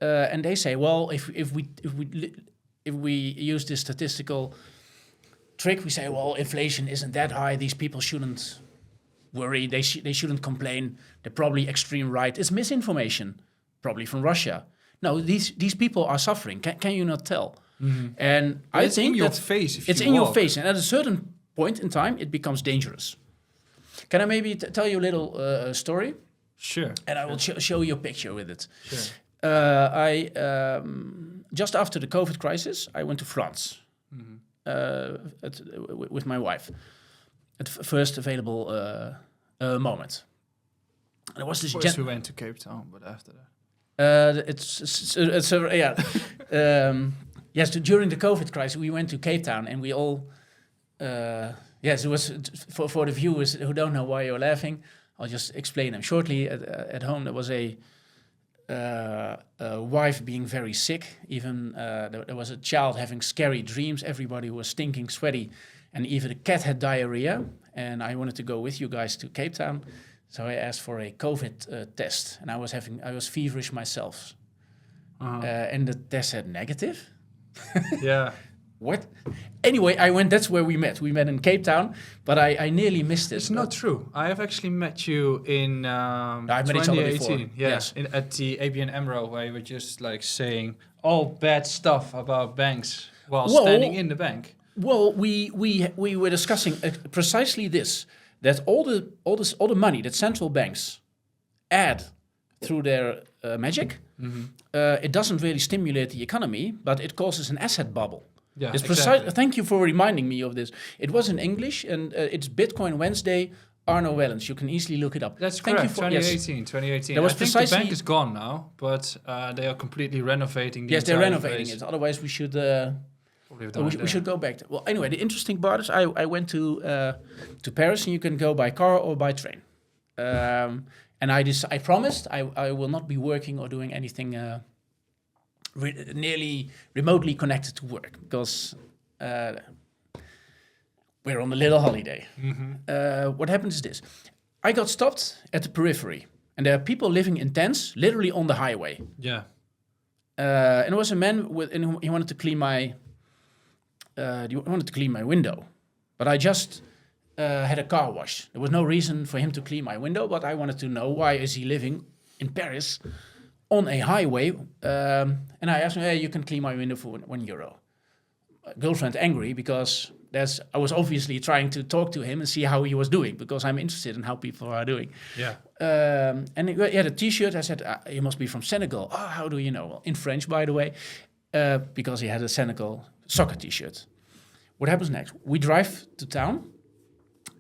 and they say, well, if we use this statistical trick, we say, well, inflation isn't that high. These people shouldn't worry. They shouldn't complain. They're probably extreme right. It's misinformation, probably from Russia. No, these people are suffering. Can you not tell? And I It's think in your that face. If it's you in your walk. face, and at a certain point in time, it becomes dangerous. Can I maybe tell you a little story? Sure. And I will show you a picture with it. Sure. I just after the COVID crisis, I went to France with my wife at first available moment. There was this. First we went to Cape Town, but after that. Yes. During the COVID crisis, we went to Cape Town, and we all. Yes, it was for the viewers who don't know why you're laughing. I'll just explain them shortly. At home, there was a wife being very sick. Even there was a child having scary dreams. Everybody was stinking, sweaty, and even the cat had diarrhea. And I wanted to go with you guys to Cape Town, so I asked for a COVID test. And I was feverish myself, and the test said negative. Yeah. What? Anyway, I went. That's where we met. We met in Cape Town, but I nearly missed it. It's not true. I have actually met you in I met each other before. 2018. Yeah, Yes. at the ABN AMRO, where you were just like saying all bad stuff about banks while Well, standing in the bank. Well, we were discussing precisely this: that all the money that central banks add through their magic, it doesn't really stimulate the economy, but it causes an asset bubble. Yeah, It's exactly. Thank you for reminding me of this. It was in English, and it's Bitcoin Wednesday. Arno Wellens. You can easily look it up. That's Thank correct. you for, yes. 2018. That was I think precisely- the bank is gone now, but they are completely renovating the Yes, they're entire renovating place. it. Otherwise, we should Probably have done it we there. should go back. Well, anyway, the interesting part is I went to Paris, and you can go by car or by train. And I promised I will not be working or doing anything nearly remotely connected to work, because we're on a little holiday. Mm-hmm. What happens is this. I got stopped at the periphery. And there are people living in tents, literally on the highway. Yeah. And there was a man he wanted to clean my window. But I just had a car wash. There was no reason for him to clean my window, but I wanted to know why is he living in Paris on a highway. And I asked him, hey, you can clean my window for €1. My girlfriend angry because I was obviously trying to talk to him and see how he was doing because I'm interested in how people are doing. Yeah. And he had a T-shirt. I said, you must be from Senegal. Oh, how do you know? Well, in French, by the way, because he had a Senegal soccer T-shirt. What happens next? We drive to town.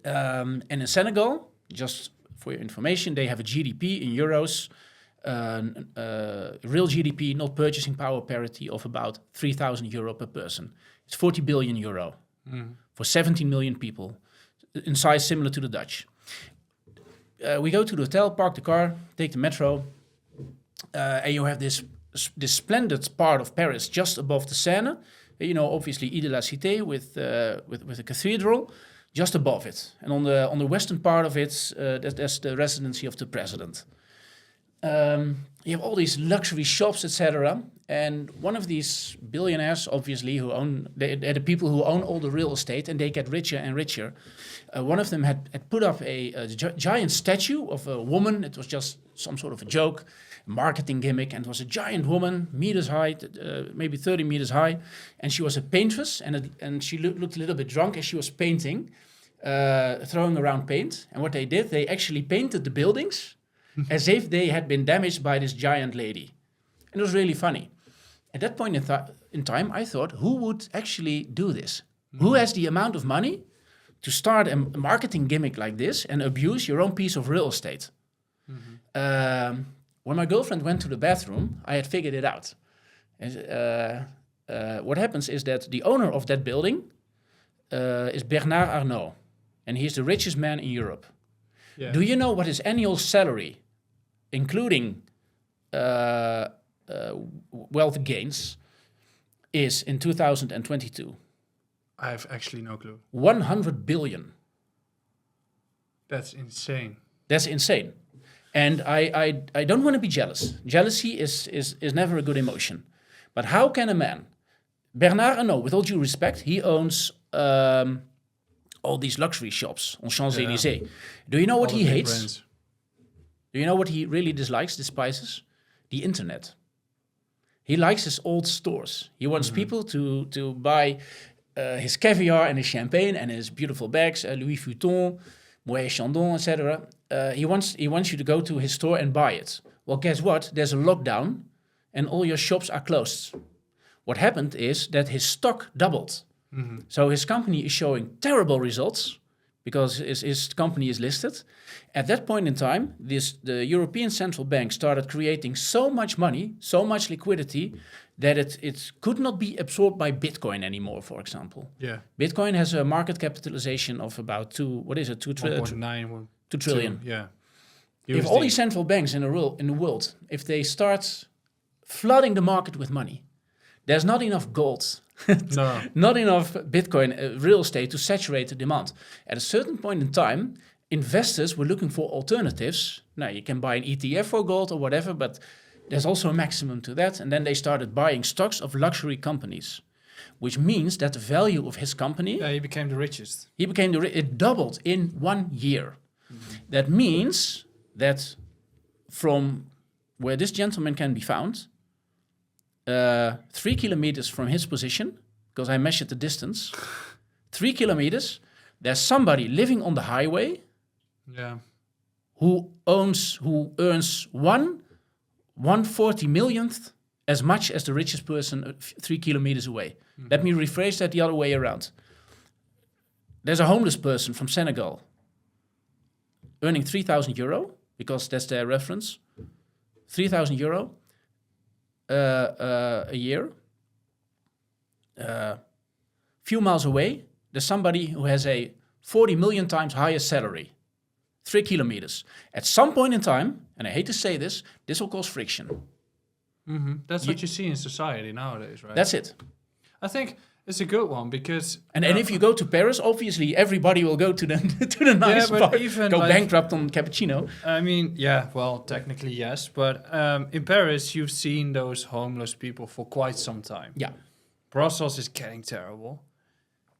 And in Senegal, just for your information, they have a GDP in euros, real GDP, not purchasing power parity of about €3,000 per person. It's 40 billion euro for 17 million people, in size similar to the Dutch. We go to the hotel, park the car, take the metro, and you have this splendid part of Paris just above the Seine. You know, obviously, Ile de la Cité with a cathedral just above it. And on the western part of it, that's the residency of the president. You have all these luxury shops, etc. And one of these billionaires, obviously, they're the people who own all the real estate, and they get richer and richer. One of them had put up a giant statue of a woman. It was just some sort of a joke, marketing gimmick, and it was a giant woman, meters high, maybe 30 meters high. And she was a paintress, and she looked a little bit drunk as she was painting, throwing around paint. And what they did, they actually painted the buildings as if they had been damaged by this giant lady. And it was really funny. At that point in time, I thought, who would actually do this? Who has the amount of money to start a marketing gimmick like this and abuse your own piece of real estate? When my girlfriend went to the bathroom, I had figured it out. What happens is that the owner of that building is Bernard Arnault, and he's the richest man in Europe. Yeah. Do you know what his annual salary, including wealth gains, is in 2022? I have actually no clue. 100 billion. That's insane. That's insane. And I don't want to be jealous. Jealousy is never a good emotion. But how can a man, Bernard Arnault, with all due respect, he owns all these luxury shops on Champs-Élysées. Yeah. Do you know what he hates? Brands. Do you know what he really dislikes, despises? The internet. He likes his old stores. He wants people to buy his caviar and his champagne and his beautiful bags, Louis Vuitton, Moët Chandon, etc. He wants you to go to his store and buy it. Well, guess what? There's a lockdown and all your shops are closed. What happened is that his stock doubled. So his company is showing terrible results because his company is listed. At that point in time, the European Central Bank started creating so much money, so much liquidity, that it could not be absorbed by Bitcoin anymore, for example. Yeah. Bitcoin has a market capitalization of about 2 trillion. Yeah. If all these central banks in the world, if they start flooding the market with money, there's not enough gold, not enough Bitcoin, real estate to saturate the demand. At a certain point in time, investors were looking for alternatives. Now, you can buy an ETF for gold or whatever, but there's also a maximum to that. And then they started buying stocks of luxury companies, which means that the value of his company... Yeah, he became the richest. It doubled in 1 year. That means that from where this gentleman can be found, 3 kilometers from his position, because I measured the distance, 3 kilometers, there's somebody living on the highway who earns 1/40 millionth as much as the richest person 3 kilometers away. Let me rephrase that the other way around. There's a homeless person from Senegal earning €3,000, because that's their reference, €3,000 a year. Few miles away, there's somebody who has a 40 million times higher salary. 3 kilometers. At some point in time, and I hate to say this will cause friction. That's what you see in society nowadays, right? That's it. I think It's a good one because And if you go to Paris, obviously everybody will go to the to the nice but bar. even Go like- bankrupt on cappuccino. I mean, yeah, well, technically yes, but in Paris you've seen those homeless people for quite some time. Yeah. Brussels is getting terrible.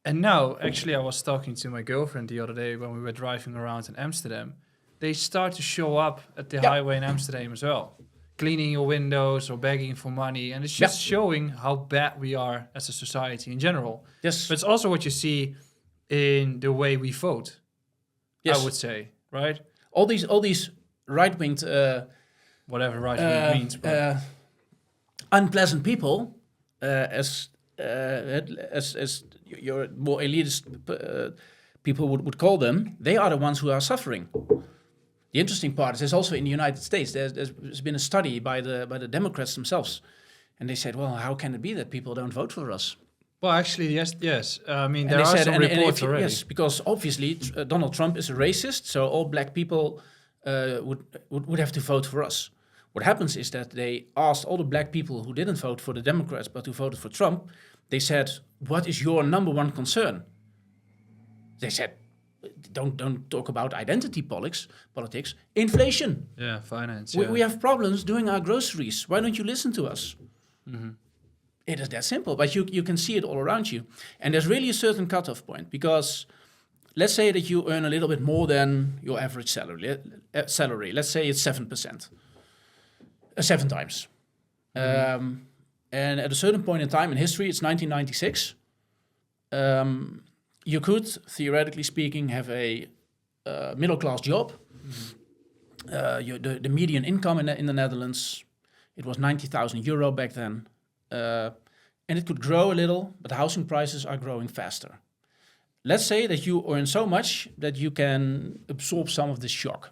And now, actually, I was talking to my girlfriend the other day when we were driving around in Amsterdam. They start to show up at the highway in Amsterdam as well, cleaning your windows or begging for money. And it's just showing how bad we are as a society in general. Yes. But it's also what you see in the way we vote, Yes. I would say, right? all these right-winged Whatever right means. But unpleasant people, as your more elitist people would call them, they are the ones who are suffering. The interesting part is also in the United States, there's been a study by the Democrats themselves, and they said, well, how can it be that people don't vote for us? well, actually, yes. I mean, And there they are said, some and reports if you- already. yes, because obviously Donald Trump is a racist, so all black people would have to vote for us. What happens is that they asked all the black people who didn't vote for the Democrats but who voted for Trump, they said, what is your number one concern? They said, don't talk about identity politics, inflation. Yeah, finance. We have problems doing our groceries. Why don't you listen to us? Mm-hmm. It is that simple, but you can see it all around you. And there's really a certain cutoff point, because let's say that you earn a little bit more than your average salary. Let's say it's 7%. 7 times. And at a certain point in time in history, it's 1996, you could, theoretically speaking, have a middle-class job. The median income in the Netherlands, it was 90,000 euro back then. And it could grow a little, but housing prices are growing faster. Let's say that you earn so much that you can absorb some of this shock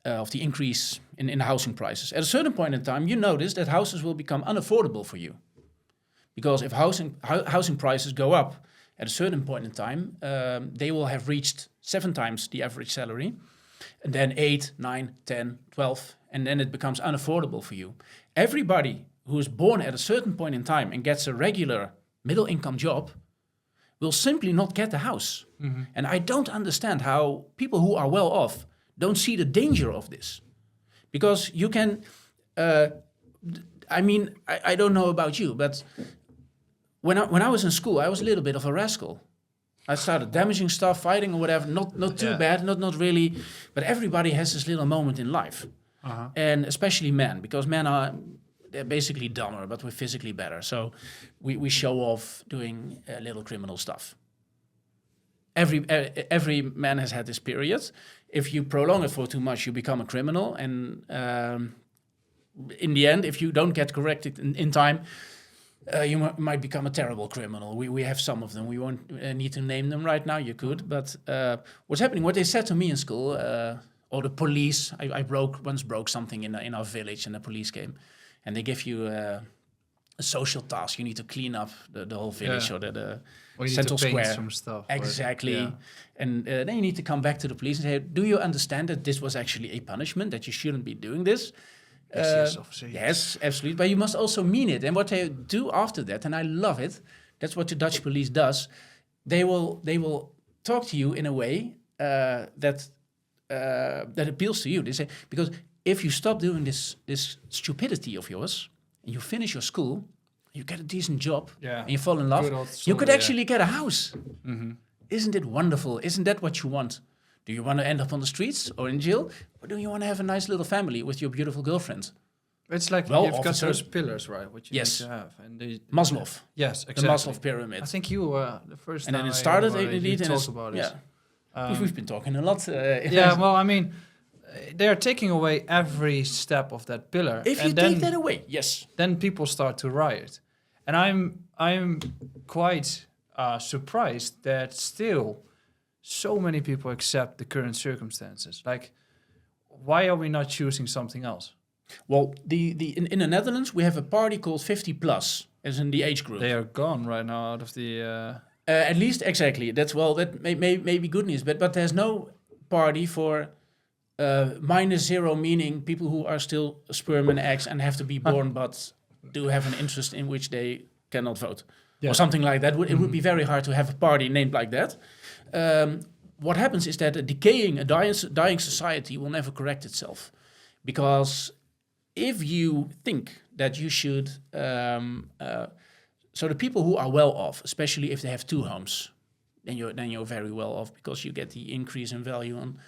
of the increase in the housing prices. At a certain point in time, you notice that houses will become unaffordable for you. Because if housing prices go up at a certain point in time, they will have reached 7 times the average salary, and then 8, 9, 10, 12, and then it becomes unaffordable for you. Everybody who is born at a certain point in time and gets a regular middle-income job will simply not get a house. Mm-hmm. And I don't understand how people who are well off don't see the danger of this. Because you can, I don't know about you, but when I was in school, I was a little bit of a rascal. I started damaging stuff, fighting or whatever, not too bad, not really, but everybody has this little moment in life. Uh-huh. And especially men, because men they're basically dumber, but we're physically better. So we show off doing little criminal stuff. Every man has had this period. If you prolong it for too much, you become a criminal. And in the end, if you don't get corrected in time, you might become a terrible criminal. We have some of them. We won't need to name them right now. You could. But what's happening, what they said to me in school, or the police, I once broke something in our village and the police came. And they give you a social task. You need to clean up the whole village or the Or you central need to paint square. some stuff. Exactly. Yeah. And then you need to come back to the police and say, do you understand that this was actually a punishment, that you shouldn't be doing this? Yes, officer. Yes, absolutely. But you must also mean it. And what they do after that, and I love it, that's what the Dutch police does. They will talk to you in a way that appeals to you. They say, because if you stop doing this stupidity of yours, and you finish your school, you get a decent job, and you fall in love, Good old you could story, actually get a house. Mm-hmm. Isn't it wonderful? Isn't that what you want? Do you want to end up on the streets or in jail? Or do you want to have a nice little family with your beautiful girlfriend? It's like Well, you've got officer. those pillars, right? What you Yes. need to have. And Maslow, yes, the exactly. Maslow pyramid. I think you were the first And time then it I started heard about indeed, you and talked about it. yeah. We've been talking a lot. Yeah, well, I mean, they're taking away every step of that pillar. If you and take that away, yes. then people start to riot. And I'm quite surprised that still so many people accept the current circumstances. Like, why are we not choosing something else? Well, in the Netherlands, we have a party called 50 plus, as in the age group. They are gone right now out of the... At least, exactly. That may be good news, but there's no party for -0, meaning people who are still sperm and eggs and have to be born, but do have an interest in which they cannot vote. or something like that. It would be very hard to have a party named like that. What happens is that a dying society will never correct itself, because if you think that you should, so the people who are well off, especially if they have 2 homes, then you're very well off, because you get the increase in value on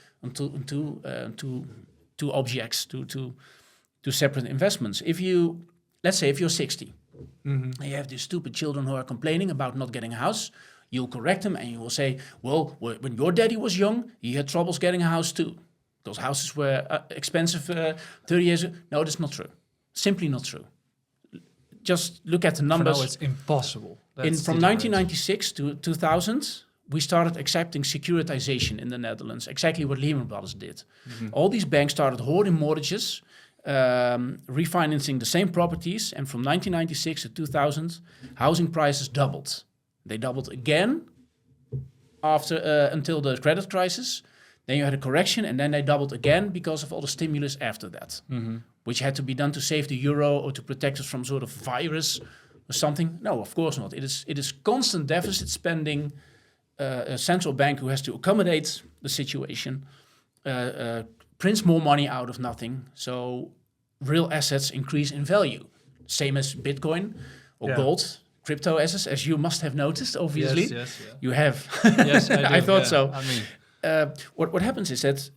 two objects, to separate investments. Let's say if you're 60, and you have these stupid children who are complaining about not getting a house, you'll correct them and you will say, well, when your daddy was young, he had troubles getting a house too. Those houses were expensive 30 years ago. No, that's not true. Simply not true. Just look at the numbers. For now, it's impossible. From 1996 to 2000, we started accepting securitization in the Netherlands, exactly what Lehman Brothers did. All these banks started hoarding mortgages, refinancing the same properties, and from 1996 to 2000, housing prices doubled. They doubled again until the credit crisis. Then you had a correction, and then they doubled again because of all the stimulus after that, which had to be done to save the euro or to protect us from sort of virus or something. No, of course not. It is constant deficit spending, a central bank who has to accommodate the situation, prints more money out of nothing, so real assets increase in value. Same as Bitcoin or gold, crypto assets, as you must have noticed, obviously. Yes. You have. Yes, I do. I thought so. I mean, what happens is that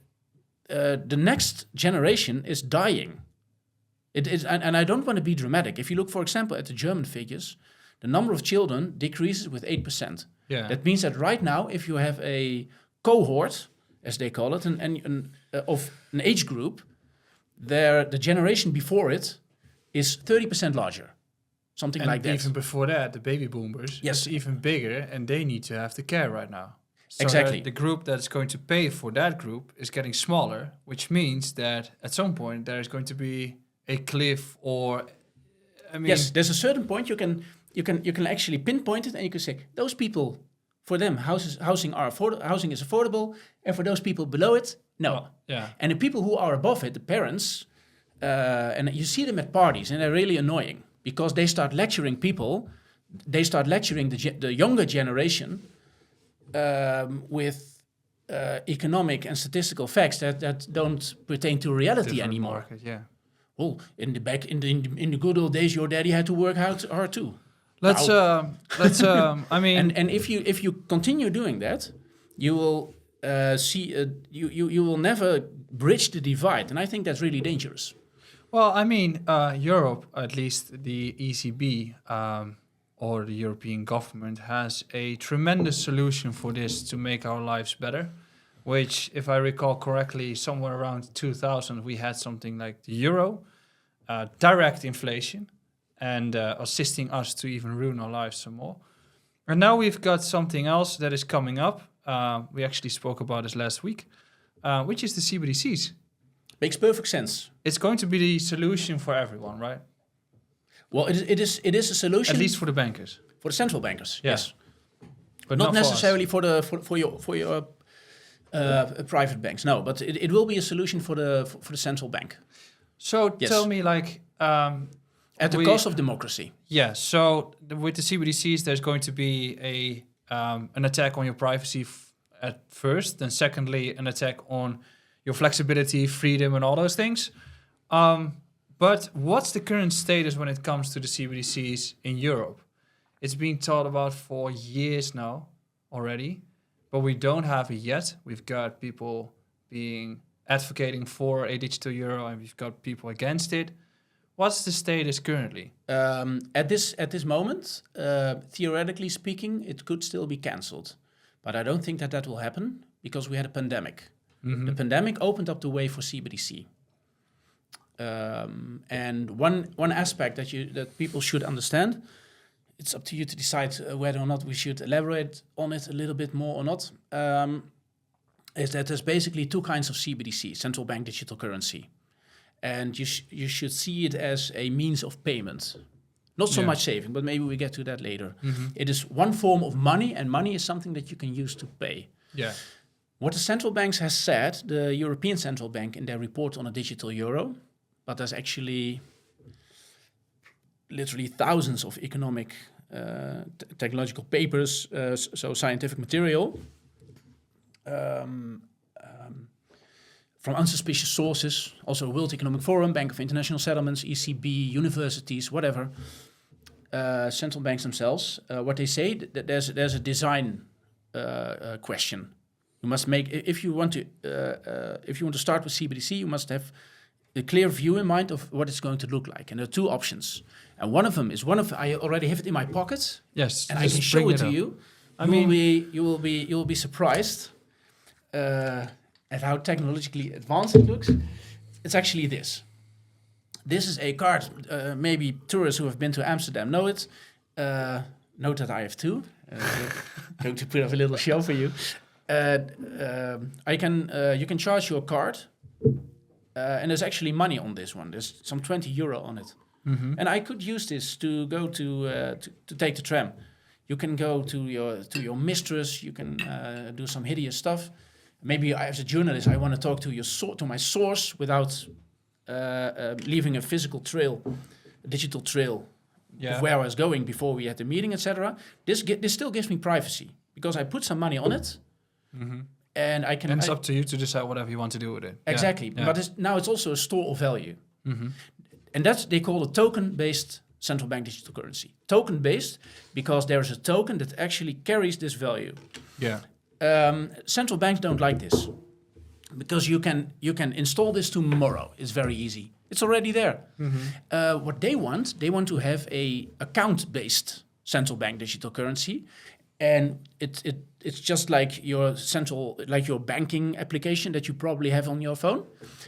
the next generation is dying. It is, and I don't want to be dramatic. If you look, for example, at the German figures, the number of children decreases with 8%. yeah. That means that right now, if you have a cohort, as they call it, of an age group, the generation before it is 30% larger. Something And like that. even before that, the baby boomers Yes. is even bigger, and they need to have the care right now. So Exactly. the group that's going to pay for that group is getting smaller, which means that at some point there is going to be a cliff, or I mean, Yes, there's a certain point you can actually pinpoint it, and you can say those people, for them, housing is affordable, and for those people below it, no. well, yeah, And the people who are above it, the parents, and you see them at parties, and they're really annoying because they start lecturing people. They start lecturing the younger generation with economic and statistical facts that don't pertain to reality different anymore. market, yeah. Well, in the good old days, your daddy had to work hard too. Let's I mean, And if you continue doing that, you will you will never bridge the divide, and I think that's really dangerous. well, I mean, Europe, at least the ECB or the European government, has a tremendous solution for this to make our lives better. Which, if I recall correctly, somewhere around 2000, we had something like the euro, direct inflation, and assisting us to even ruin our lives some more. And now we've got something else that is coming up. We actually spoke about this last week, which is the CBDCs. Makes perfect sense. It's going to be the solution for everyone, right? Well, it is a solution, At least for the bankers. for the central bankers. Yeah. Yes, But not for us. necessarily for your private banks. No, but it will be a solution for the central bank So Yes. tell me, like, at the cost of democracy. yeah. So with the CBDCs, there's going to be an attack on your privacy at first, then secondly, an attack on your flexibility, freedom, and all those things. But what's the current status when it comes to the CBDCs in Europe? It's being talked about for years now already, but we don't have it yet. We've got people advocating for a digital euro, and we've got people against it. What's the status currently? At this moment, theoretically speaking, it could still be cancelled, but I don't think that will happen because we had a pandemic. The pandemic opened up the way for CBDC. And one aspect that people should understand, it's up to you to decide whether or not we should elaborate on it a little bit more or not, is that there's basically two kinds of CBDC, central bank digital currency. And you should see it as a means of payment. Not so much saving, but maybe we get to that later. It is one form of money, and money is something that you can use to pay. Yeah. What the central banks has said, the European Central Bank in their report on a digital euro, but there's actually literally thousands of economic technological papers, so scientific material, from unsuspicious sources, also World Economic Forum, Bank of International Settlements, ECB, universities, whatever, central banks themselves, what they say, that there's a design question. You must make, if you want to start with CBDC, you must have a clear view in mind of what it's going to look like. And there are two options. And one of them is I already have it in my pocket. Yes, and I can show it to you. You will be surprised at how technologically advanced it looks. It's actually this. This is a card. Maybe tourists who have been to Amsterdam know it. Note that I have two. Going to put up a little show for you. You can charge your card, and there's actually money on this one. There's some 20 euro on it, and I could use this to go to take the tram. You can go to your mistress. You can do some hideous stuff. Maybe as a journalist, I want to talk to my source without leaving a physical trail, a digital trail of where I was going before we had the meeting, etc. This still gives me privacy because I put some money on it. And I can. And it's up to you to decide whatever you want to do with it. Exactly, but now it's also a store of value, and they call it token-based central bank digital currency. Token-based because there is a token that actually carries this value. Yeah. Central banks don't like this because you can install this tomorrow. It's very easy. It's already there. What they want to have a account-based central bank digital currency. And it's just like your banking application that you probably have on your phone,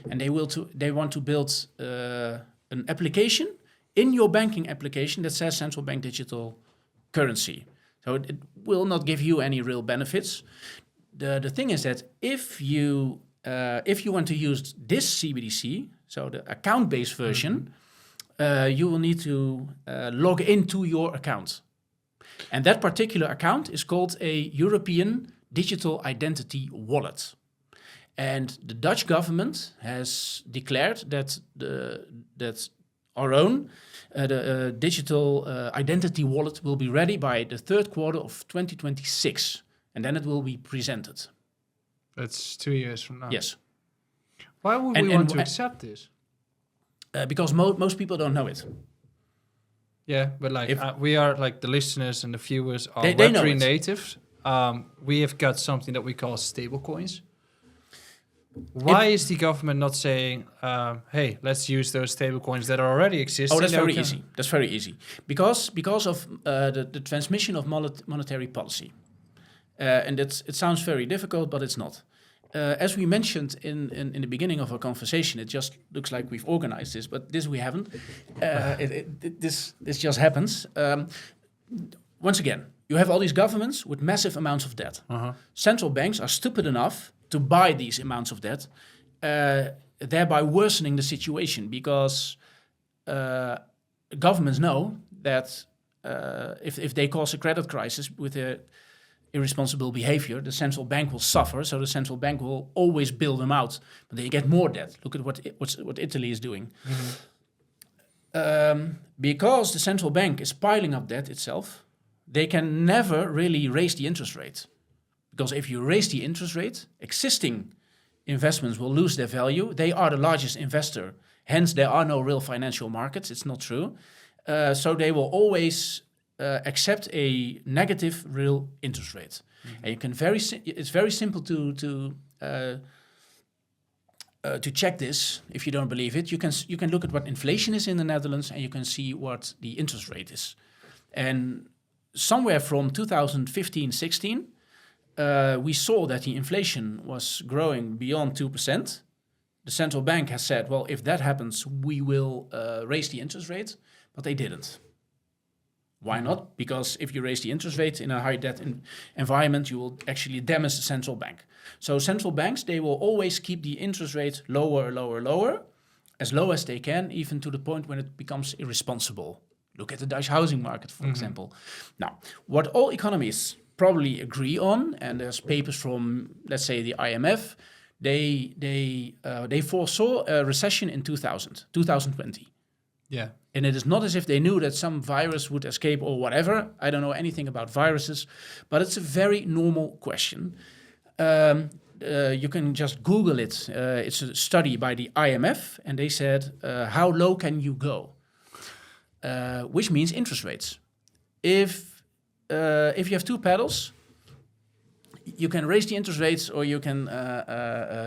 and they want to build an application in your banking application that says central bank digital currency. So it will not give you any real benefits. The thing is that if you want to use this CBDC, so the account-based version, you will need to log into your account. And that particular account is called a European Digital Identity Wallet. And the Dutch government has declared that our own digital identity wallet will be ready by the third quarter of 2026. And then it will be presented. That's 2 years from now. Yes. Why would we want to accept this? Because most people don't know it. Yeah, but we are the listeners and the viewers are they Web3 natives. We have got something that we call stablecoins. Why is the government not saying, hey, let's use those stablecoins that are already existing? Oh, that's very easy. That's very easy. Because of the transmission of monetary policy. And it sounds very difficult, but it's not. As we mentioned in the beginning of our conversation, it just looks like we've organized this, but this we haven't. This just happens. Once again, you have all these governments with massive amounts of debt. Central banks are stupid enough to buy these amounts of debt, thereby worsening the situation because governments know that if they cause a credit crisis with a irresponsible behavior, the central bank will suffer. So the central bank will always bail them out, but they get more debt. Look at what Italy is doing. Because the central bank is piling up debt itself, they can never really raise the interest rate. Because if you raise the interest rate, existing investments will lose their value. They are the largest investor. Hence, there are no real financial markets. It's not true. So they will always accept a negative real interest rate. And you can it's very simple to check this. If you don't believe it, you can look at what inflation is in the Netherlands, and you can see what the interest rate is. And somewhere from 2015-16, we saw that the inflation was growing beyond 2%. The central bank has said, well, if that happens, we will raise the interest rate, but they didn't. Why not? Because if you raise the interest rate in a high debt environment, you will actually damage the central bank. So central banks, they will always keep the interest rate lower, lower, lower, as low as they can, even to the point when it becomes irresponsible. Look at the Dutch housing market, for example. Now, what all economists probably agree on, and there's papers from, let's say, the IMF, they foresaw a recession in 2020. Yeah. And it is not as if they knew that some virus would escape or whatever. I don't know anything about viruses, but it's a very normal question. You can just Google it. It's a study by the IMF, and they said, how low can you go? Which means interest rates. If you have two pedals, you can raise the interest rates or you can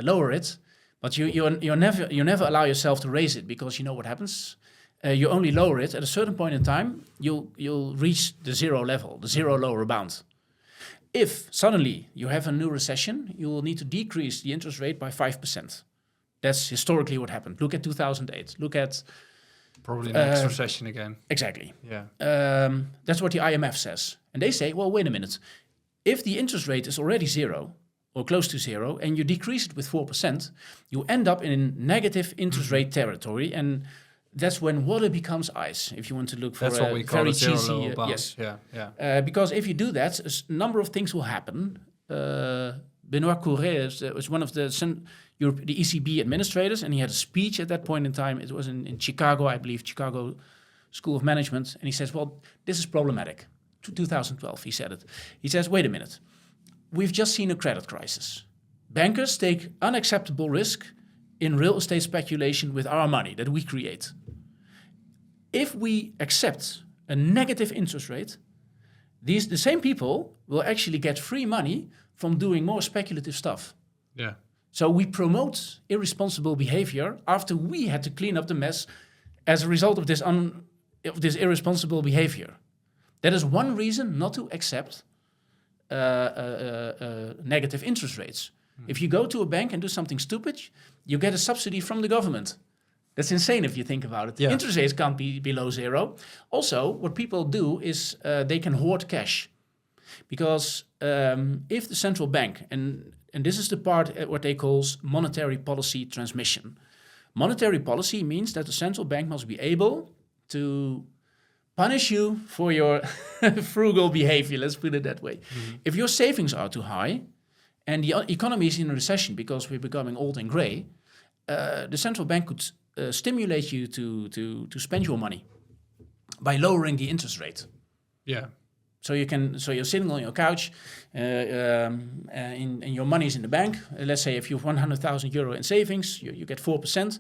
lower it, but you never allow yourself to raise it, because you know what happens. You only lower it at a certain point in time. You'll reach the zero level, the zero lower bound. If suddenly you have a new recession, you will need to decrease the interest rate by 5%. That's historically what happened. Look at 2008. Look at probably next recession again. Exactly. Yeah. That's what the IMF says, and they say, well, wait a minute. If the interest rate is already zero or close to zero, and you decrease it with 4%, you end up in negative interest rate territory, and that's when water becomes ice, if you want to look for That's what we call very a zero cheesy... lower bound. Yes. Yeah. Because if you do that, a number of things will happen. Benoît Cœuré was one of the ECB administrators, and he had a speech at that point in time. It was in Chicago, I believe, Chicago School of Management. And he says, well, this is problematic. 2012, he said it. He says, wait a minute. We've just seen a credit crisis. Bankers take unacceptable risk in real estate speculation with our money that we create. If we accept a negative interest rate, the same people will actually get free money from doing more speculative stuff. Yeah. So we promote irresponsible behavior after we had to clean up the mess as a result of this irresponsible behavior. That is one reason not to accept negative interest rates. If you go to a bank and do something stupid, you get a subsidy from the government. That's insane if you think about it. Yeah. Interest rates can't be below zero. Also, what people do is they can hoard cash. Because if the central bank, and this is the part what they call monetary policy transmission. Monetary policy means that the central bank must be able to punish you for your frugal behavior, let's put it that way. Mm-hmm. If your savings are too high, and the economy is in a recession because we're becoming old and gray, the central bank could stimulate you to spend your money by lowering the interest rate. Yeah. So you're sitting on your couch, and your money is in the bank. Let's say if you have 100,000 euro in savings, you get 4%.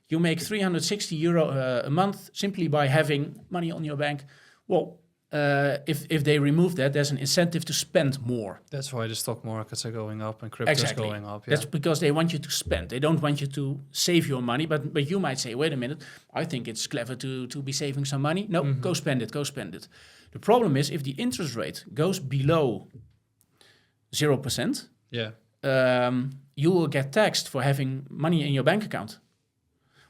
You make 360 euro a month simply by having money on your bank. Well, if they remove that, there's an incentive to spend more. That's why the stock markets are going up and crypto is going up. Yeah. That's because they want you to spend. They don't want you to save your money. But you might say, wait a minute, I think it's clever to be saving some money. No, go spend it. The problem is if the interest rate goes below 0%, you will get taxed for having money in your bank account.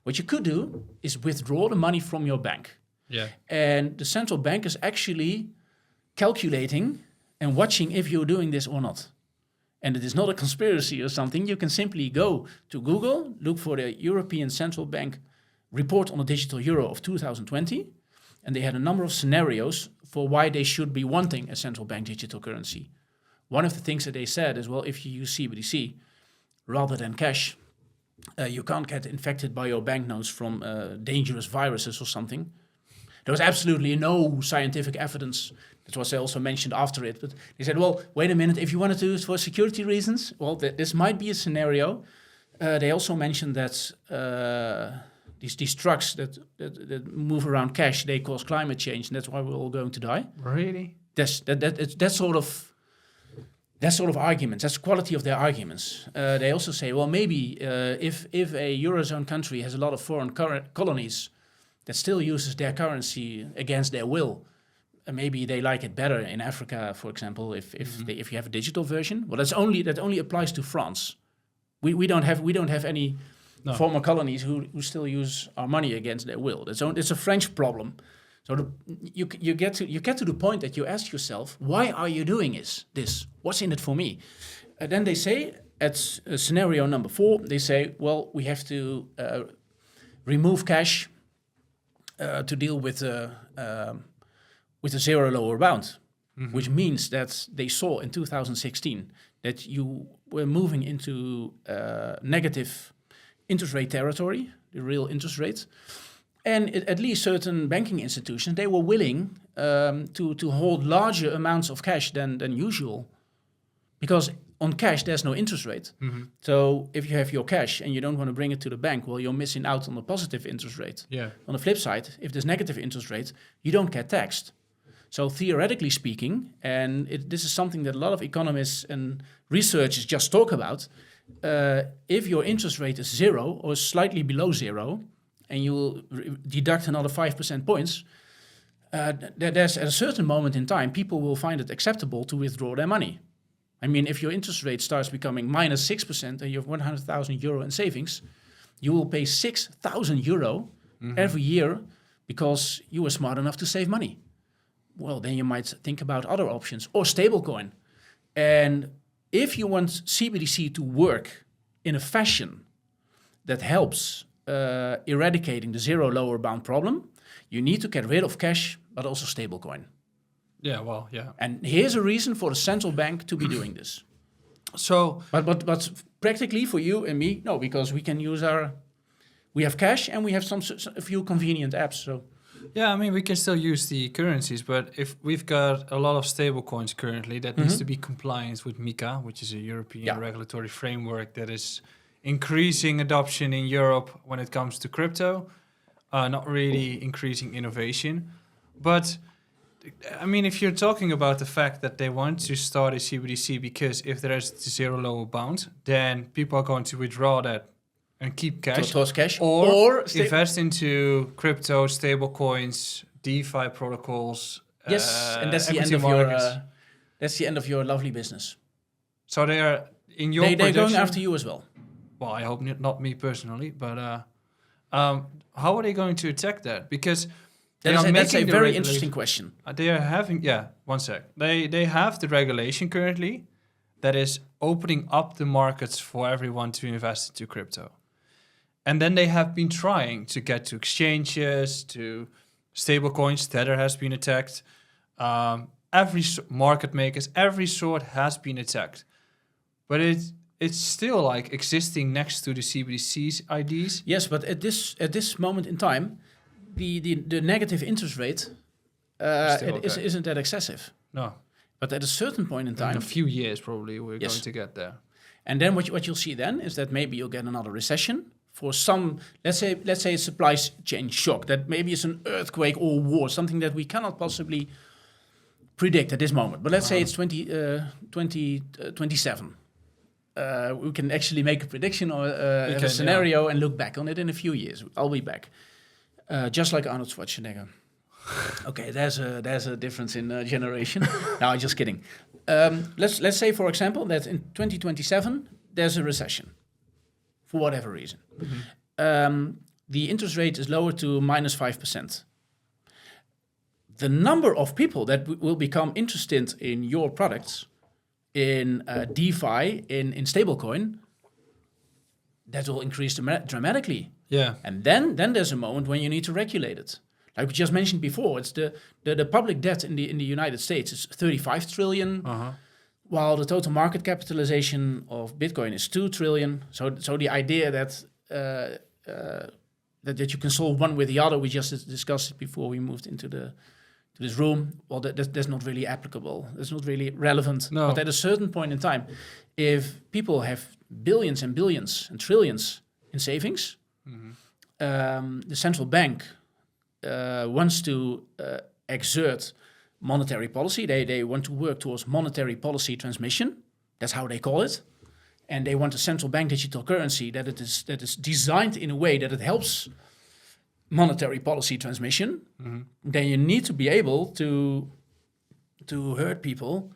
What you could do is withdraw the money from your bank. Yeah. And the central bank is actually calculating and watching if you're doing this or not. And it is not a conspiracy or something. You can simply go to Google, look for the European Central Bank report on the digital euro of 2020. And they had a number of scenarios for why they should be wanting a central bank digital currency. One of the things that they said is, well, if you use CBDC rather than cash, you can't get infected by your banknotes from dangerous viruses or something. There was absolutely no scientific evidence. That was also mentioned after it. But they said, well, wait a minute, if you want to do it for security reasons, well, this might be a scenario. They also mentioned that these trucks that move around cash, they cause climate change, and that's why we're all going to die. Really? That sort of arguments. That's the quality of their arguments. They also say, well, maybe if a Eurozone country has a lot of foreign colonies that still uses their currency against their will, maybe they like it better in Africa, for example, if you have a digital version. Well, that only applies to France. We don't have any former colonies who still use our money against their will. It's a French problem. So you get to the point that you ask yourself, why are you doing this? What's in it for me? Then they say, at scenario number 4, they say, well, we have to remove cash to deal with a zero lower bound, which means that they saw in 2016 that you were moving into negative interest rate territory, the real interest rate. And at least certain banking institutions, they were willing to hold larger amounts of cash than usual. Because on cash, there's no interest rate. So if you have your cash and you don't want to bring it to the bank, well, you're missing out on a positive interest rate. Yeah. On the flip side, if there's negative interest rate, you don't get taxed. So theoretically speaking, and this is something that a lot of economists and researchers just talk about, if your interest rate is 0 or slightly below 0, and you will deduct another 5% points, there's at a certain moment in time, people will find it acceptable to withdraw their money. I mean, if your interest rate starts becoming minus 6% and you have 100,000 euro in savings, you will pay 6,000 euro every year because you were smart enough to save money. Well, then you might think about other options or stablecoin. And if you want CBDC to work in a fashion that helps eradicating the zero lower bound problem, you need to get rid of cash, but also stablecoin. Yeah, well, yeah. And here's a reason for the central bank to be doing this. So, but practically for you and me, no, because we can use we have cash and we have a few convenient apps. So yeah, I mean, we can still use the currencies, but if we've got a lot of stable coins currently, that needs to be compliant with MiCA, which is a European regulatory framework that is increasing adoption in Europe when it comes to crypto, not really increasing innovation. But I mean, if you're talking about the fact that they want to start a CBDC because if there is zero lower bound, then people are going to withdraw that and keep cash, toss cash, or invest into crypto, stable coins, DeFi protocols. Yes, and that's the end of the end of your lovely business. So they are in your. They're going after you as well. Well, I hope not me personally, but how are they going to attack that? Because that's a very interesting question. They are having, one sec. They have the regulation currently that is opening up the markets for everyone to invest into crypto. And then they have been trying to get to exchanges, to stablecoins. Tether has been attacked. Every market makers, every sort has been attacked. But it's still like existing next to the CBDCs IDs. Yes, but at this moment in time, the negative interest rate isn't that excessive. No. But at a certain point in time, in a few years probably we're going to get there. And then what you'll see then is that maybe you'll get another recession for some, let's say a supply chain shock, that maybe it's an earthquake or war, something that we cannot possibly predict at this moment. But let's say it's 2027. We can actually make a prediction or have a scenario and look back on it in a few years. I'll be back. Just like Arnold Schwarzenegger. Okay, there's a difference in generation. No, I'm just kidding. Let's say, for example, that in 2027 there's a recession, for whatever reason. The interest rate is lowered to minus 5%. The number of people that will become interested in your products, in DeFi, in stablecoin, that will increase dramatically. Yeah. And then there's a moment when you need to regulate it. Like we just mentioned before, it's the public debt in the United States is 35 trillion, while the total market capitalization of Bitcoin is 2 trillion. So the idea that that you can solve one with the other, we just discussed it before we moved into this room. Well, that's not really applicable. That's not really relevant. No. But at a certain point in time, if people have billions and billions and trillions in savings, the central bank wants to exert monetary policy. They want to work towards monetary policy transmission. That's how they call it. And they want a central bank digital currency that is designed in a way that it helps monetary policy transmission. Then you need to be able to hurt people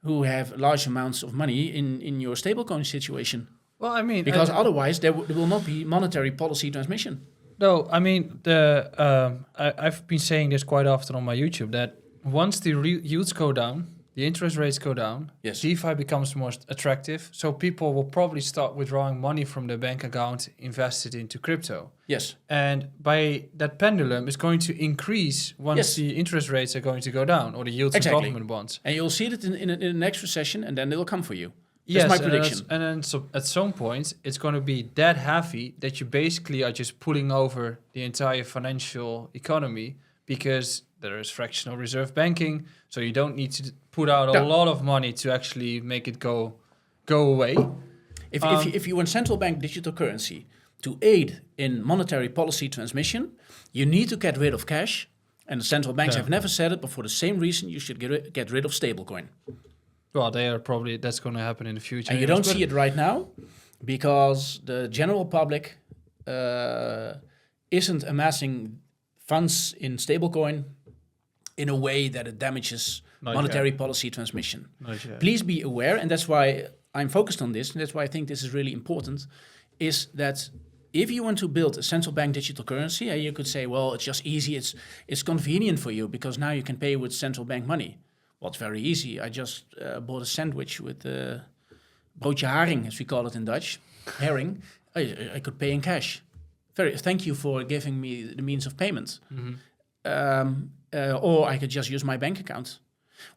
who have large amounts of money in your stablecoin situation. Well, I mean, because otherwise there will not be monetary policy transmission. No, I mean, I've been saying this quite often on my YouTube, that once the yields go down, the interest rates go down, yes, DeFi becomes more attractive, so people will probably start withdrawing money from their bank account, invested into crypto. Yes. And by that pendulum is going to increase once the interest rates are going to go down, or the yields of government bonds. And you'll see it in the next recession, and then they'll come for you. That's my and prediction. and then at some point, it's going to be that heavy that you basically are just pulling over the entire financial economy because there is fractional reserve banking, so you don't need to put out a lot of money to actually make it go away. If you want central bank digital currency to aid in monetary policy transmission, you need to get rid of cash. And the central banks have never said it, but for the same reason, you should get rid of stablecoin. Well, that's going to happen in the future. And you don't see it right now because the general public isn't amassing funds in stablecoin in a way that it damages monetary policy transmission. Please be aware, and that's why I'm focused on this, and that's why I think this is really important, is that if you want to build a central bank digital currency, you could say, well, it's just easy, it's convenient for you because now you can pay with central bank money. Well, it's very easy. I just bought a sandwich with broodje haring, as we call it in Dutch, herring. I could pay in cash. Thank you for giving me the means of payment. Or I could just use my bank account.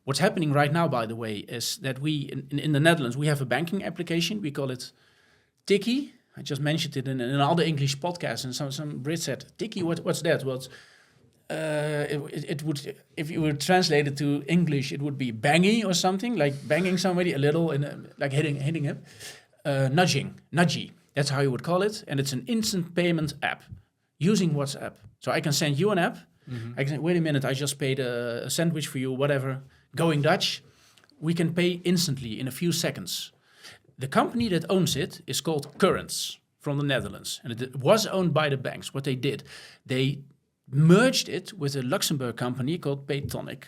What's happening right now, by the way, is that we, in the Netherlands, we have a banking application. We call it Tikkie. I just mentioned it in another English podcast, and some Brits said, Tikkie, what's that? Well, it would, if you would translate it to English, it would be bangy or something, like banging somebody a little, like hitting him. Nudgy. That's how you would call it. And it's an instant payment app using WhatsApp. So I can send you an app. I can say, wait a minute, I just paid a sandwich for you, whatever, going Dutch. We can pay instantly in a few seconds. The company that owns it is called Currents from the Netherlands. And it was owned by the banks. What they did, they merged it with a Luxembourg company called Paytonic.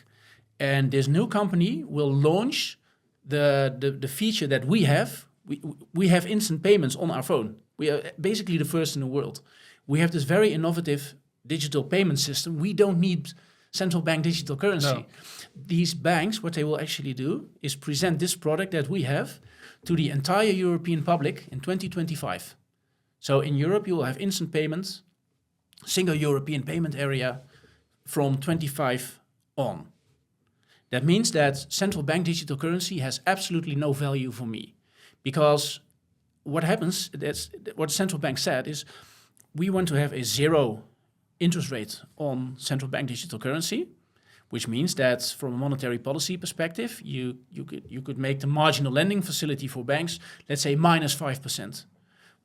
And this new company will launch the feature that we have. We have instant payments on our phone. We are basically the first in the world. We have this very innovative digital payment system. We don't need central bank digital currency. No. These banks, what they will actually do is present this product that we have to the entire European public in 2025. So in Europe, you will have instant payments, single European payment area from 25 on. That means that central bank digital currency has absolutely no value for me. Because what happens, that's what the central bank said, is we want to have a zero interest rate on central bank digital currency, which means that from a monetary policy perspective, you could make the marginal lending facility for banks, let's say minus 5%.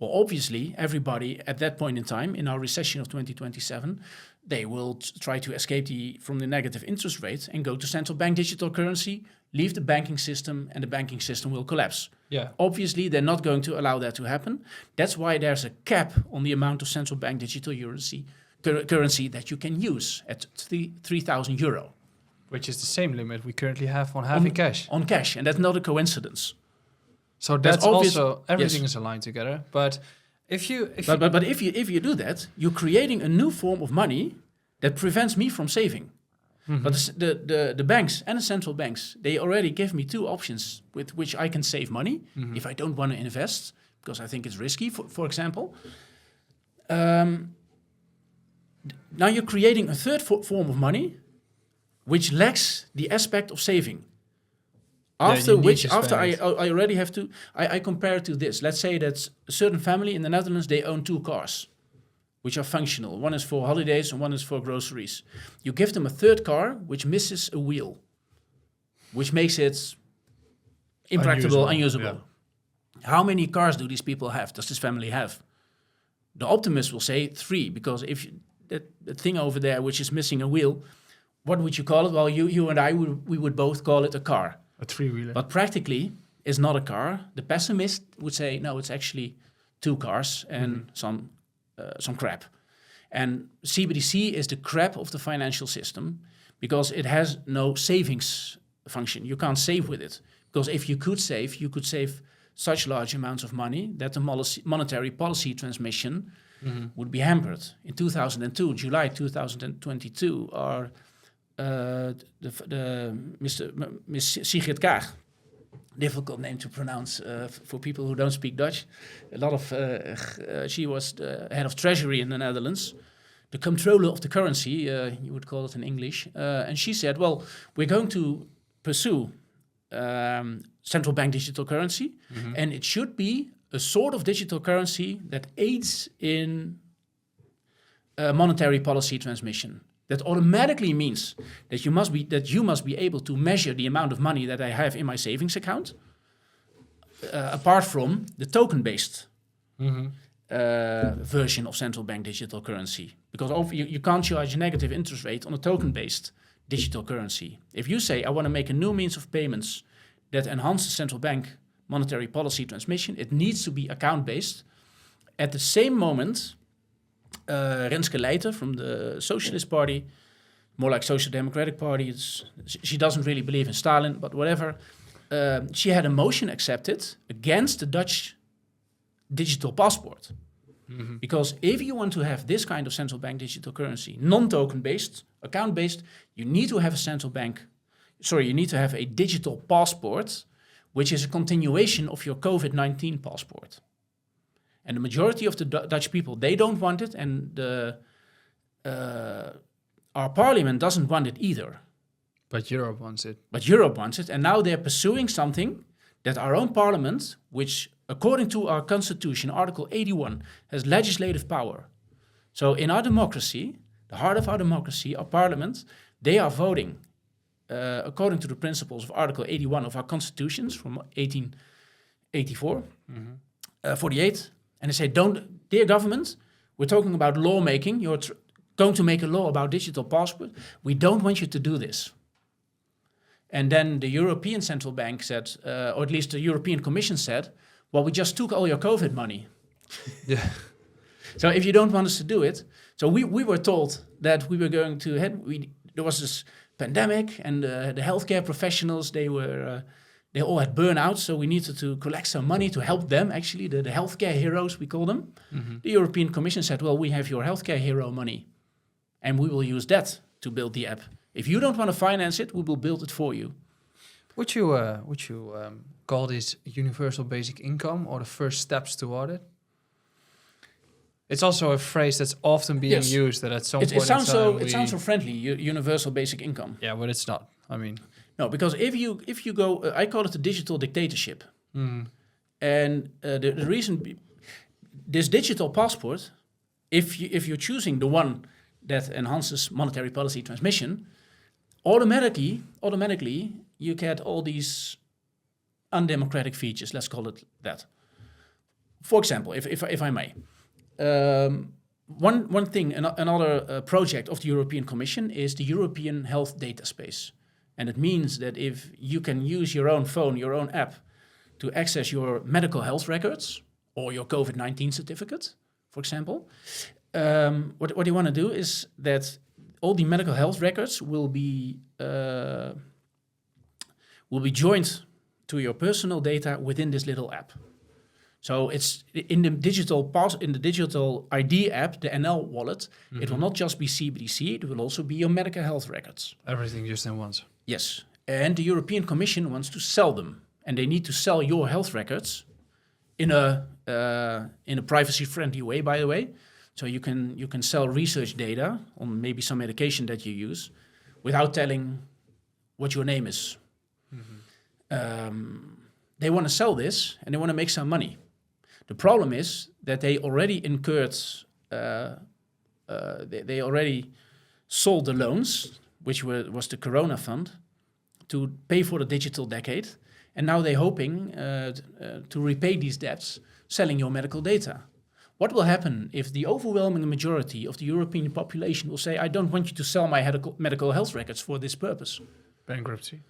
Well, obviously, everybody at that point in time, in our recession of 2027, they will try to escape from the negative interest rate and go to central bank digital currency, leave the banking system, and the banking system will collapse. Yeah. Obviously, they're not going to allow that to happen. That's why there's a cap on the amount of central bank digital currency that you can use at 3,000 euro. Which is the same limit we currently have on having cash. On cash, and that's not a coincidence. So that's also, everything is aligned together. But if you do that, you're creating a new form of money that prevents me from saving. Mm-hmm. But the banks and the central banks, they already give me two options with which I can save money if I don't want to invest, because I think it's risky, for example. Now you're creating a third form of money which lacks the aspect of saving. After I already have to, I compare it to this. Let's say that a certain family in the Netherlands, they own 2 cars, which are functional. One is for holidays and one is for groceries. You give them a third car, which misses a wheel, which makes it impractical, unusable. Yeah. How many cars do these people have? Does this family have? The optimist will say 3, because if that thing over there, which is missing a wheel, what would you call it? Well, you and I, we would both call it a car. A 3-wheeler. But practically, it's not a car. The pessimist would say, no, it's actually 2 cars and some crap. And CBDC is the crap of the financial system because it has no savings function. You can't save with it. Because if you could save such large amounts of money that the monetary policy transmission would be hampered. In 2002, July 2022, our Miss Sigrid Kaag, difficult name to pronounce for people who don't speak Dutch. She was the head of treasury in the Netherlands, the controller of the currency, you would call it in English. And she said, well, we're going to pursue central bank digital currency, and it should be a sort of digital currency that aids in monetary policy transmission. That automatically means that you must be able to measure the amount of money that I have in my savings account, apart from the token-based version of central bank digital currency. Because you can't charge a negative interest rate on a token-based digital currency. If you say, I want to make a new means of payments that enhances central bank monetary policy transmission, it needs to be account-based. At the same moment, Renske Leijten from the Socialist Party, more like Social Democratic Party, she doesn't really believe in Stalin, but whatever, she had a motion accepted against the Dutch digital passport. Because if you want to have this kind of central bank digital currency, non-token based, account based, you need to have you need to have a digital passport, which is a continuation of your COVID-19 passport. And the majority of the Dutch people, they don't want it, and our parliament doesn't want it either. But Europe wants it. And now they're pursuing something that our own parliament, which according to our constitution, Article 81, has legislative power. So in our democracy, the heart of our democracy, our parliament, they are voting according to the principles of Article 81 of our constitutions from 1884, 48. And they say, dear government, we're talking about lawmaking. You're going to make a law about digital passport. We don't want you to do this. And then the European Central Bank said, or at least the European Commission said, well, we just took all your COVID money. Yeah. So if you don't want us to do it, so we were told that we were going to there was this pandemic, and the healthcare professionals, they all had burnout, so we needed to collect some money to help them, actually, the healthcare heroes, we call them. The European Commission said, well, we have your healthcare hero money, and we will use that to build the app. If you don't want to finance it, we will build it for you. Would you call this universal basic income or the first steps toward it? It's also a phrase that's often being used. That at some point it sounds so friendly. Universal basic income. Yeah, but it's not. I mean, no, because if you go, I call it a digital dictatorship. And the reason, this digital passport, if you're choosing the one that enhances monetary policy transmission, automatically you get all these undemocratic features. Let's call it that. For example, if I may, one thing, another project of the European Commission is the European Health Data Space, and it means that if you can use your own phone, your own app, to access your medical health records or your COVID-19 certificate, for example, what you want to do is that all the medical health records will be joined to your personal data within this little app. So it's in the digital ID app, the NL wallet. It will not just be CBDC; it will also be your medical health records. Everything just in once. Yes, and the European Commission wants to sell them, and they need to sell your health records in a privacy-friendly way, by the way. So you can sell research data on maybe some medication that you use without telling what your name is. They want to sell this and they want to make some money. The problem is that they already incurred, they already sold the loans, which was the Corona Fund, to pay for the digital decade. And now they're hoping to repay these debts selling your medical data. What will happen if the overwhelming majority of the European population will say, I don't want you to sell my medical health records for this purpose? Bankruptcy.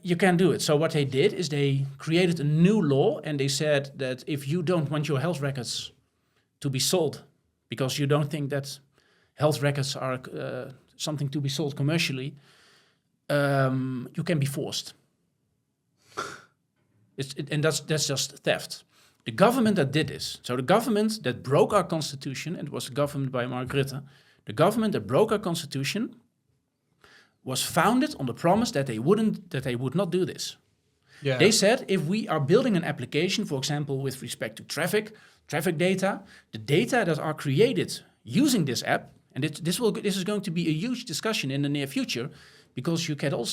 You can't do it. So what they did is they created a new law, and they said that if you don't want your health records to be sold because you don't think that health records are something to be sold commercially, you can be forced. And that's just theft. The government that did this, so the government that broke our constitution, and it was the government by Mark Rutte, the government that broke our constitution was founded on the promise that they would not do this. Yeah. They said if we are building an application, for example, with respect to traffic data, the data that are created using this app, and this is going to be a huge discussion in the near future, because you get all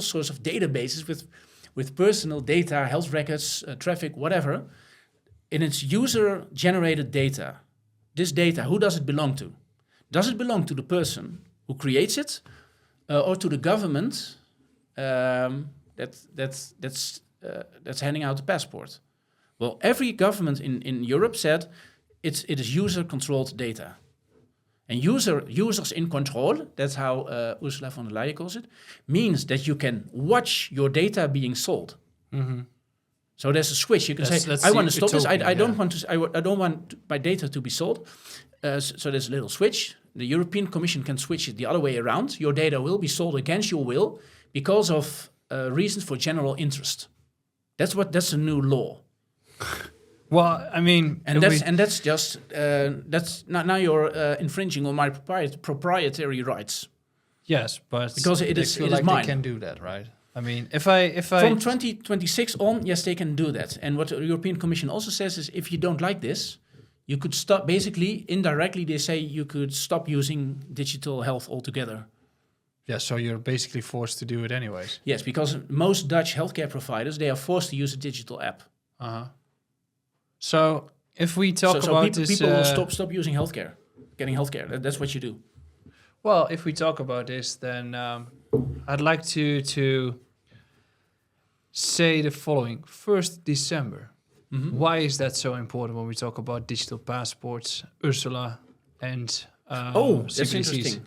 sorts of databases with with personal data, health records, traffic, whatever, and it's user-generated data. This data, who does it belong to? Does it belong to the person who creates it, or to the government that's handing out the passport? Well, every government in Europe said it is user-controlled data. And users in control, that's how Ursula von der Leyen calls it, means that you can watch your data being sold. Mm-hmm. So there's a switch. You can say, I want to stop this. I don't want my data to be sold. So there's a little switch. The European Commission can switch it the other way around. Your data will be sold against your will because of reasons for general interest. That's a new law. Well, I mean, that's now you're infringing on my proprietary rights. Yes, but because it is mine. They can do that, right? I mean, if I from 2026 on, yes, they can do that. And what the European Commission also says is, if you don't like this, you could stop. Basically, indirectly, they say you could stop using digital health altogether. Yeah, so you're basically forced to do it anyways. Yes, because most Dutch healthcare providers, they are forced to use a digital app. So if we talk about this, people will stop using healthcare, getting healthcare. That's what you do. Well, if we talk about this, then I'd like to say the following: 1st December. Mm-hmm. Why is that so important when we talk about digital passports, Ursula, and that's interesting.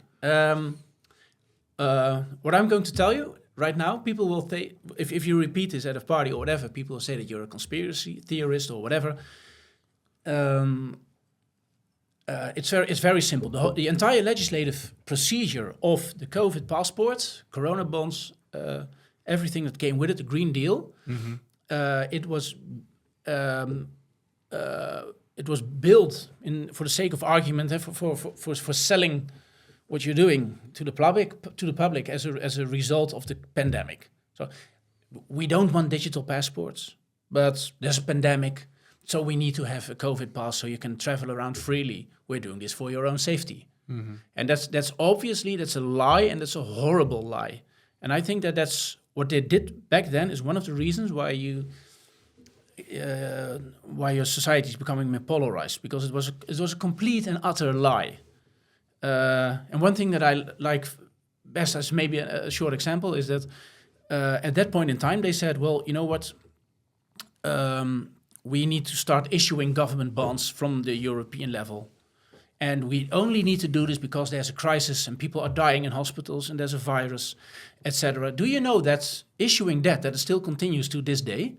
What I'm going to tell you right now, people will say, if you repeat this at a party or whatever, people will say that you're a conspiracy theorist or whatever. It's very simple. The entire legislative procedure of the COVID passport, Corona bonds, everything that came with it, the Green Deal, mm-hmm. It was built for the sake of argument, for selling what you're doing to the public as a result of the pandemic. So we don't want digital passports, but there's a pandemic, so we need to have a COVID pass so you can travel around freely. We're doing this for your own safety. Mm-hmm. And that's obviously a lie, and that's a horrible lie. And I think that's what they did back then is one of the reasons why your society is becoming more polarized, because it was a complete and utter lie. And one thing that I like best as maybe a short example is that at that point in time they said, well, you know what, we need to start issuing government bonds from the European level. And we only need to do this because there's a crisis and people are dying in hospitals and there's a virus, etc. Do you know that issuing that it still continues to this day?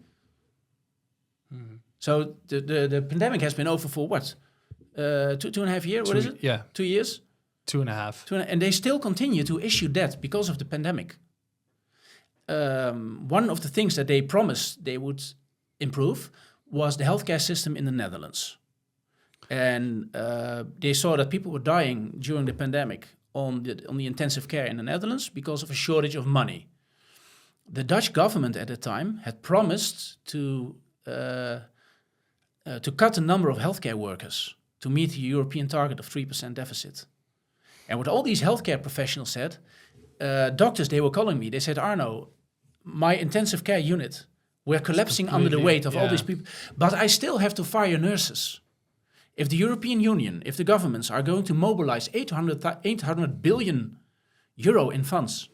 Mm-hmm. So the pandemic has been over for what? 2.5 years? What is it? Yeah. 2 years? 2.5. And they still continue to issue debt because of the pandemic. One of the things that they promised they would improve was the healthcare system in the Netherlands. And they saw that people were dying during the pandemic on the intensive care in the Netherlands because of a shortage of money. The Dutch government at the time had promised to cut the number of healthcare workers to meet the European target of 3% deficit. And what all these healthcare professionals said, doctors, they were calling me, they said, Arno, my intensive care unit, we're collapsing under the weight of all these people, but I still have to fire nurses. If the European Union, if the governments are going to mobilize 800 billion euro in funds,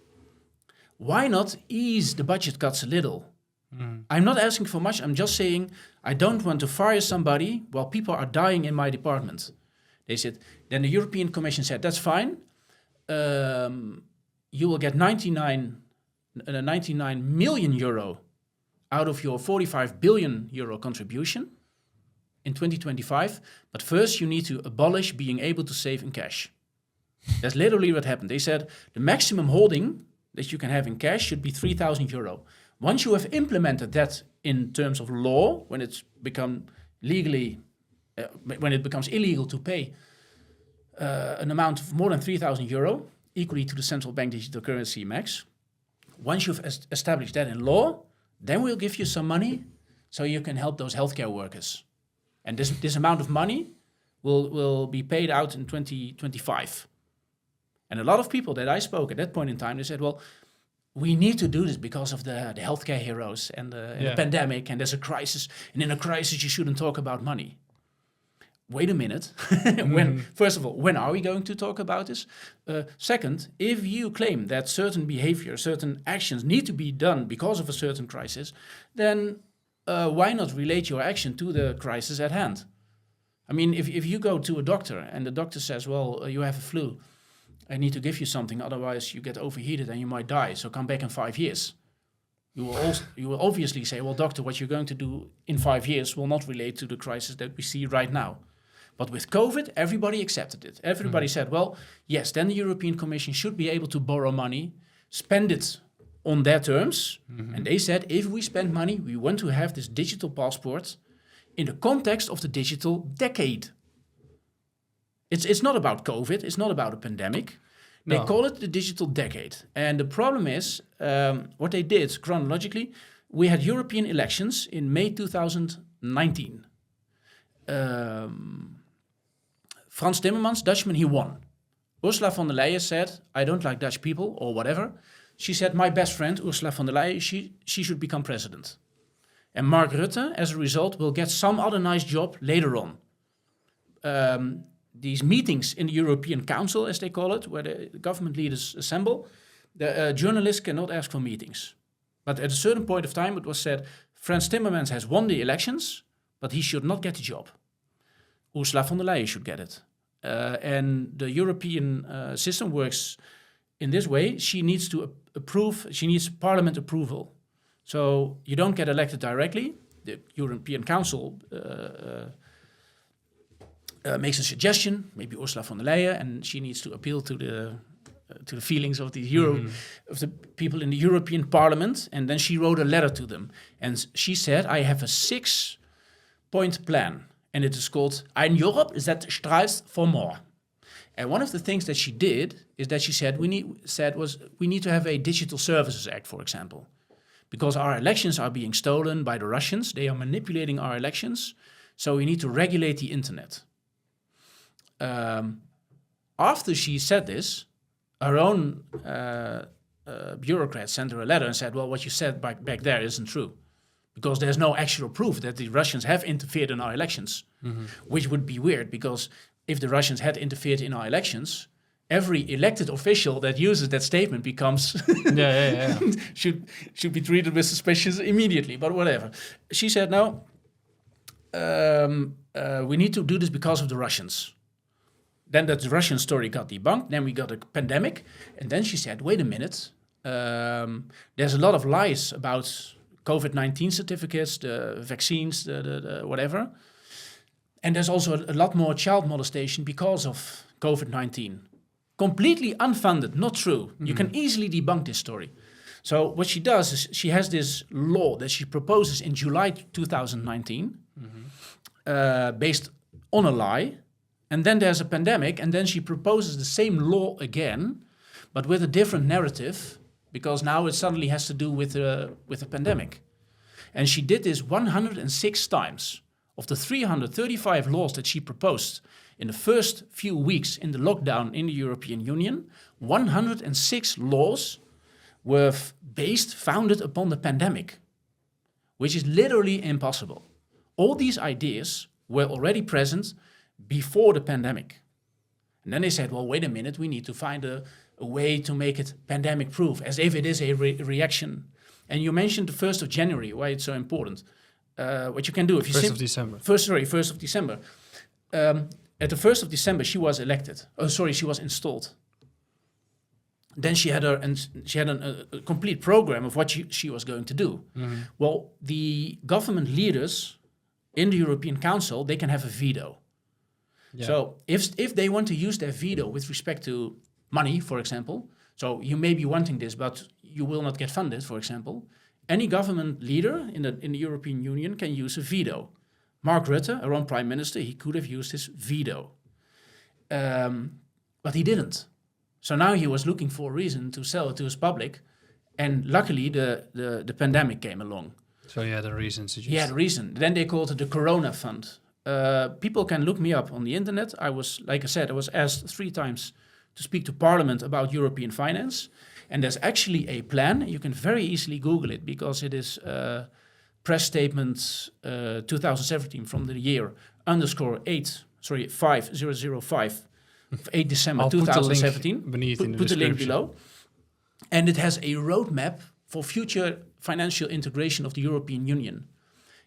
why not ease the budget cuts a little? Mm. I'm not asking for much, I'm just saying I don't want to fire somebody while people are dying in my department. They said, then the European Commission said, that's fine. You will get 99 million euro out of your 45 billion euro contribution in 2025. But first you need to abolish being able to save in cash. That's literally what happened. They said the maximum holding that you can have in cash should be 3,000 euro. Once you have implemented that in terms of law, when it's become legally, when it becomes illegal to pay an amount of more than 3,000 euro, equally to the central bank digital currency max, once you've established that in law, then we'll give you some money so you can help those healthcare workers. And this amount of money will be paid out in 2025. And a lot of people that I spoke at that point in time, they said, well, we need to do this because of the healthcare heroes and the pandemic, and there's a crisis. And in a crisis, you shouldn't talk about money. Wait a minute. First of all, when are we going to talk about this? Second, if you claim that certain behavior, certain actions need to be done because of a certain crisis, then why not relate your action to the crisis at hand? I mean, if you go to a doctor and the doctor says, well, you have a flu, I need to give you something, otherwise you get overheated and you might die, so come back in 5 years. You will obviously say, well, doctor, what you're going to do in 5 years will not relate to the crisis that we see right now. But with COVID, everybody accepted it. Everybody said, well, yes, then the European Commission should be able to borrow money, spend it on their terms. And they said, if we spend money, we want to have this digital passport in the context of the digital decade. It's not about COVID. It's not about a pandemic. They call it the digital decade. And the problem is, what they did chronologically, we had European elections in May 2019. Frans Timmermans, Dutchman, he won. Ursula von der Leyen said, I don't like Dutch people, or whatever. She said, my best friend, Ursula von der Leyen, she should become president. And Mark Rutte, as a result, will get some other nice job later on. These meetings in the European Council, as they call it, where the government leaders assemble, the journalists cannot ask for meetings. But at a certain point of time, it was said, Frans Timmermans has won the elections, but he should not get the job. Ursula von der Leyen should get it. And the European system works in this way. She needs to approve, she needs parliament approval. So you don't get elected directly. The European Council makes a suggestion, maybe Ursula von der Leyen, and she needs to appeal to the feelings of of the people in the European Parliament. And then she wrote a letter to them. And she said, I have a 6-point plan. And it is called Ein Europe that strives for more. And one of the things that she did is that she said we need to have a Digital Services Act, for example. Because our elections are being stolen by the Russians. They are manipulating our elections. So we need to regulate the internet. After she said this, her own bureaucrats sent her a letter and said, well, what you said back there isn't true. Because there's no actual proof that the Russians have interfered in our elections. Which would be weird, because if the Russians had interfered in our elections, every elected official that uses that statement becomes should be treated with suspicion immediately. But whatever. She said, no, we need to do this because of the Russians. Then that Russian story got debunked. Then we got a pandemic. And then she said, wait a minute. There's a lot of lies about COVID-19 certificates, the vaccines, the whatever. And there's also a lot more child molestation because of COVID-19. Completely unfounded, not true. You can easily debunk this story. So what she does is she has this law that she proposes in July 2019, based on a lie. And then there's a pandemic, and then she proposes the same law again, but with a different narrative, because now it suddenly has to do with a pandemic. And she did this 106 times. Of the 335 laws that she proposed in the first few weeks in the lockdown in the European Union, 106 laws were founded upon the pandemic, which is literally impossible. All these ideas were already present before the pandemic. And then they said, well, wait a minute, we need to find a way to make it pandemic-proof, as if it is a reaction. And you mentioned the 1st of January, why it's so important. What you can do if you... 1st of December. 1st of December. At the 1st of December, she was elected. She was installed. Then she had a complete program of what she was going to do. Well, the government leaders in the European Council, they can have a veto. Yeah. So if they want to use their veto with respect to money, for example, so you may be wanting this, but you will not get funded, for example, any government leader in the European Union can use a veto. Mark Rutte, our own prime minister, he could have used his veto. But he didn't. So now he was looking for a reason to sell it to his public. And luckily, the pandemic came along. So he had a reason to just... He had a reason. Then they called it the Corona Fund. People can look me up on the internet. I was asked 3 times to speak to Parliament about European finance. And there's actually a plan. You can very easily Google it because it is press statement 2017 from the year _5005 of 8 December I'll put the link 2017. beneath in the Put the link description. below. And it has a roadmap for future financial integration of the European Union.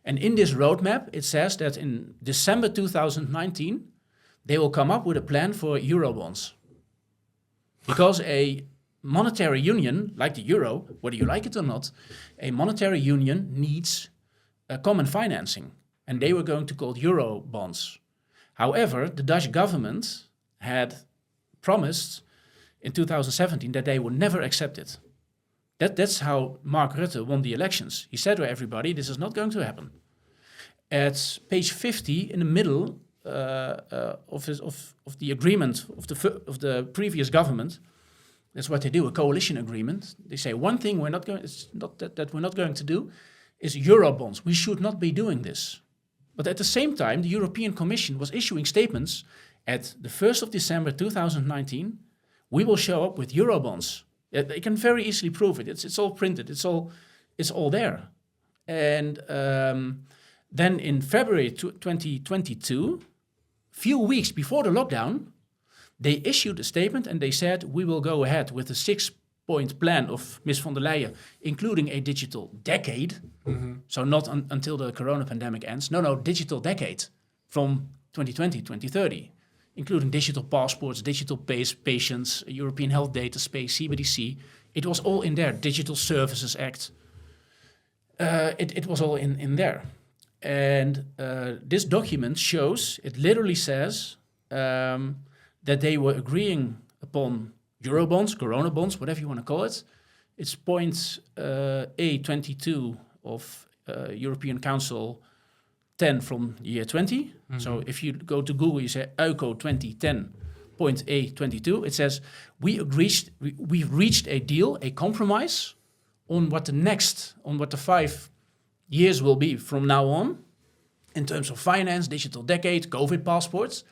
And in this roadmap, it says that in December 2019, they will come up with a plan for Eurobonds. Because a monetary union, like the euro, whether you like it or not, a monetary union needs a common financing. And they were going to call it Eurobonds. However, the Dutch government had promised in 2017 that they would never accept it. That's how Mark Rutte won the elections. He said to everybody, this is not going to happen. At page 50, in the middle of the agreement of the previous government, that's what they do, a coalition agreement. They say one thing we're not going to do is Eurobonds. We should not be doing this. But at the same time, the European Commission was issuing statements at the 1st of December 2019, we will show up with Eurobonds. They can very easily prove it. It's all printed. It's all there. And then in February 2022, few weeks before the lockdown, they issued a statement and they said, we will go ahead with the 6-point plan of Ms. von der Leyen, including a digital decade. Mm-hmm. So not until the corona pandemic ends. No, digital decade from 2020, 2030. Including digital passports, digital patients, European Health Data Space, CBDC. It was all in there. Digital Services Act. It was all in there. And this document shows, it literally says that they were agreeing upon Eurobonds, Corona bonds, whatever you want to call it. It's point A22 of European Council 10 from year 20. Mm-hmm. So if you go to Google, you say EUCO 2010.A22. It says we've reached a deal, a compromise on what the 5 years will be from now on in terms of finance, digital decade, COVID passports,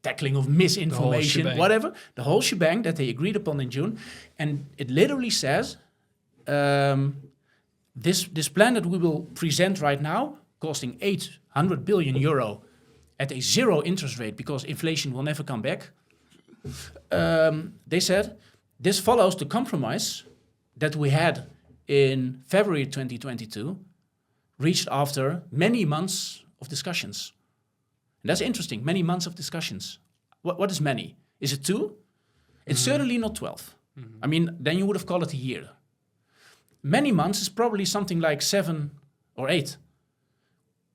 tackling of misinformation, whatever. The whole shebang that they agreed upon in June. And it literally says this plan that we will present right now, costing 800 billion euro at a zero interest rate because inflation will never come back. They said this follows the compromise that we had in February 2022, reached after many months of discussions. And that's interesting, many months of discussions. What is many? Is it 2? It's certainly not 12. Mm-hmm. I mean, then you would have called it a year. Many months is probably something like 7 or 8.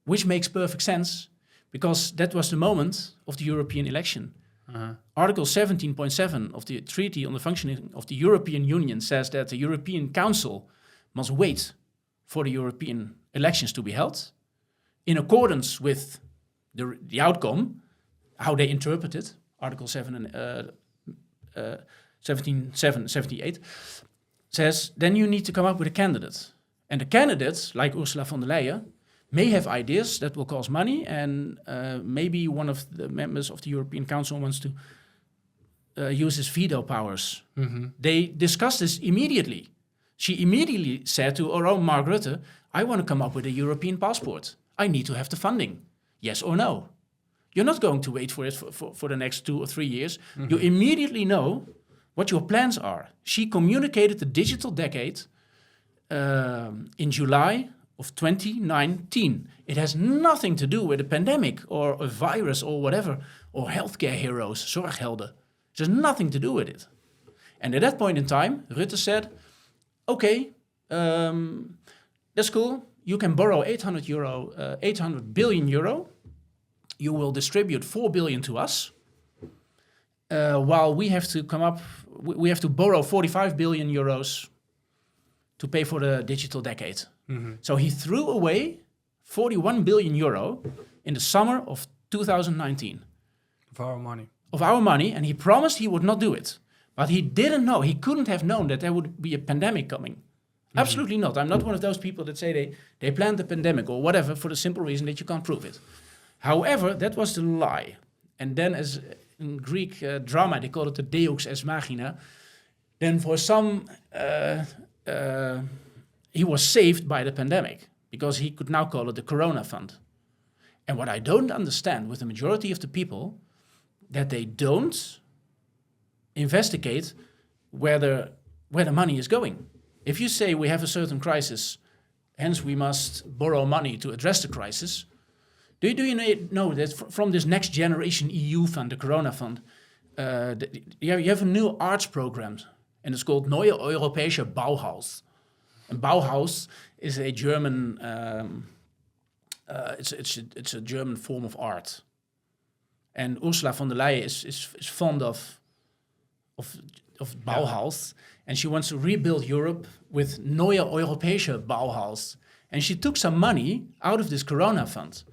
Which makes perfect sense because that was the moment of the European election. Uh-huh. Article 17.7 of the Treaty on the Functioning of the European Union says that the European Council must wait for the European elections to be held in accordance with the outcome, how they interpret it, Article 1778, says then you need to come up with a candidate. And the candidates, like Ursula von der Leyen, may have ideas that will cost money, and maybe one of the members of the European Council wants to use his veto powers. Mm-hmm. They discussed this immediately. She immediately said to our own Mark Rutte, I want to come up with a European passport. I need to have the funding. Yes or no? You're not going to wait for it for the next 2 or 3 years. Mm-hmm. You immediately know what your plans are. She communicated the digital decade in July of 2019. It has nothing to do with a pandemic or a virus or whatever, or healthcare heroes, zorghelden. It has nothing to do with it. And at that point in time, Rutte said, okay, that's cool. You can borrow 800 billion euro. You will distribute 4 billion to us, while we have to borrow 45 billion euros to pay for the digital decade. Mm-hmm. So he threw away 41 billion euro in the summer of 2019. Of our money, and he promised he would not do it. But he didn't know, he couldn't have known that there would be a pandemic coming. Mm-hmm. Absolutely not. I'm not one of those people that say they planned the pandemic or whatever for the simple reason that you can't prove it. However, that was the lie. And then as in Greek drama, they call it the deus ex machina. then for some, he was saved by the pandemic because he could now call it the Corona Fund. And what I don't understand with the majority of the people, that they don't investigate where the money is going. If you say we have a certain crisis, hence we must borrow money to address the crisis, do you know that from this next generation EU fund, the Corona Fund, you have a new arts program, and it's called Neue Europäische Bauhaus. And Bauhaus is a German, it's a German form of art. And Ursula von der Leyen is fond of Bauhaus, and she wants to rebuild Europe with Neue Europäische Bauhaus. And she took some money out of this Corona Fund.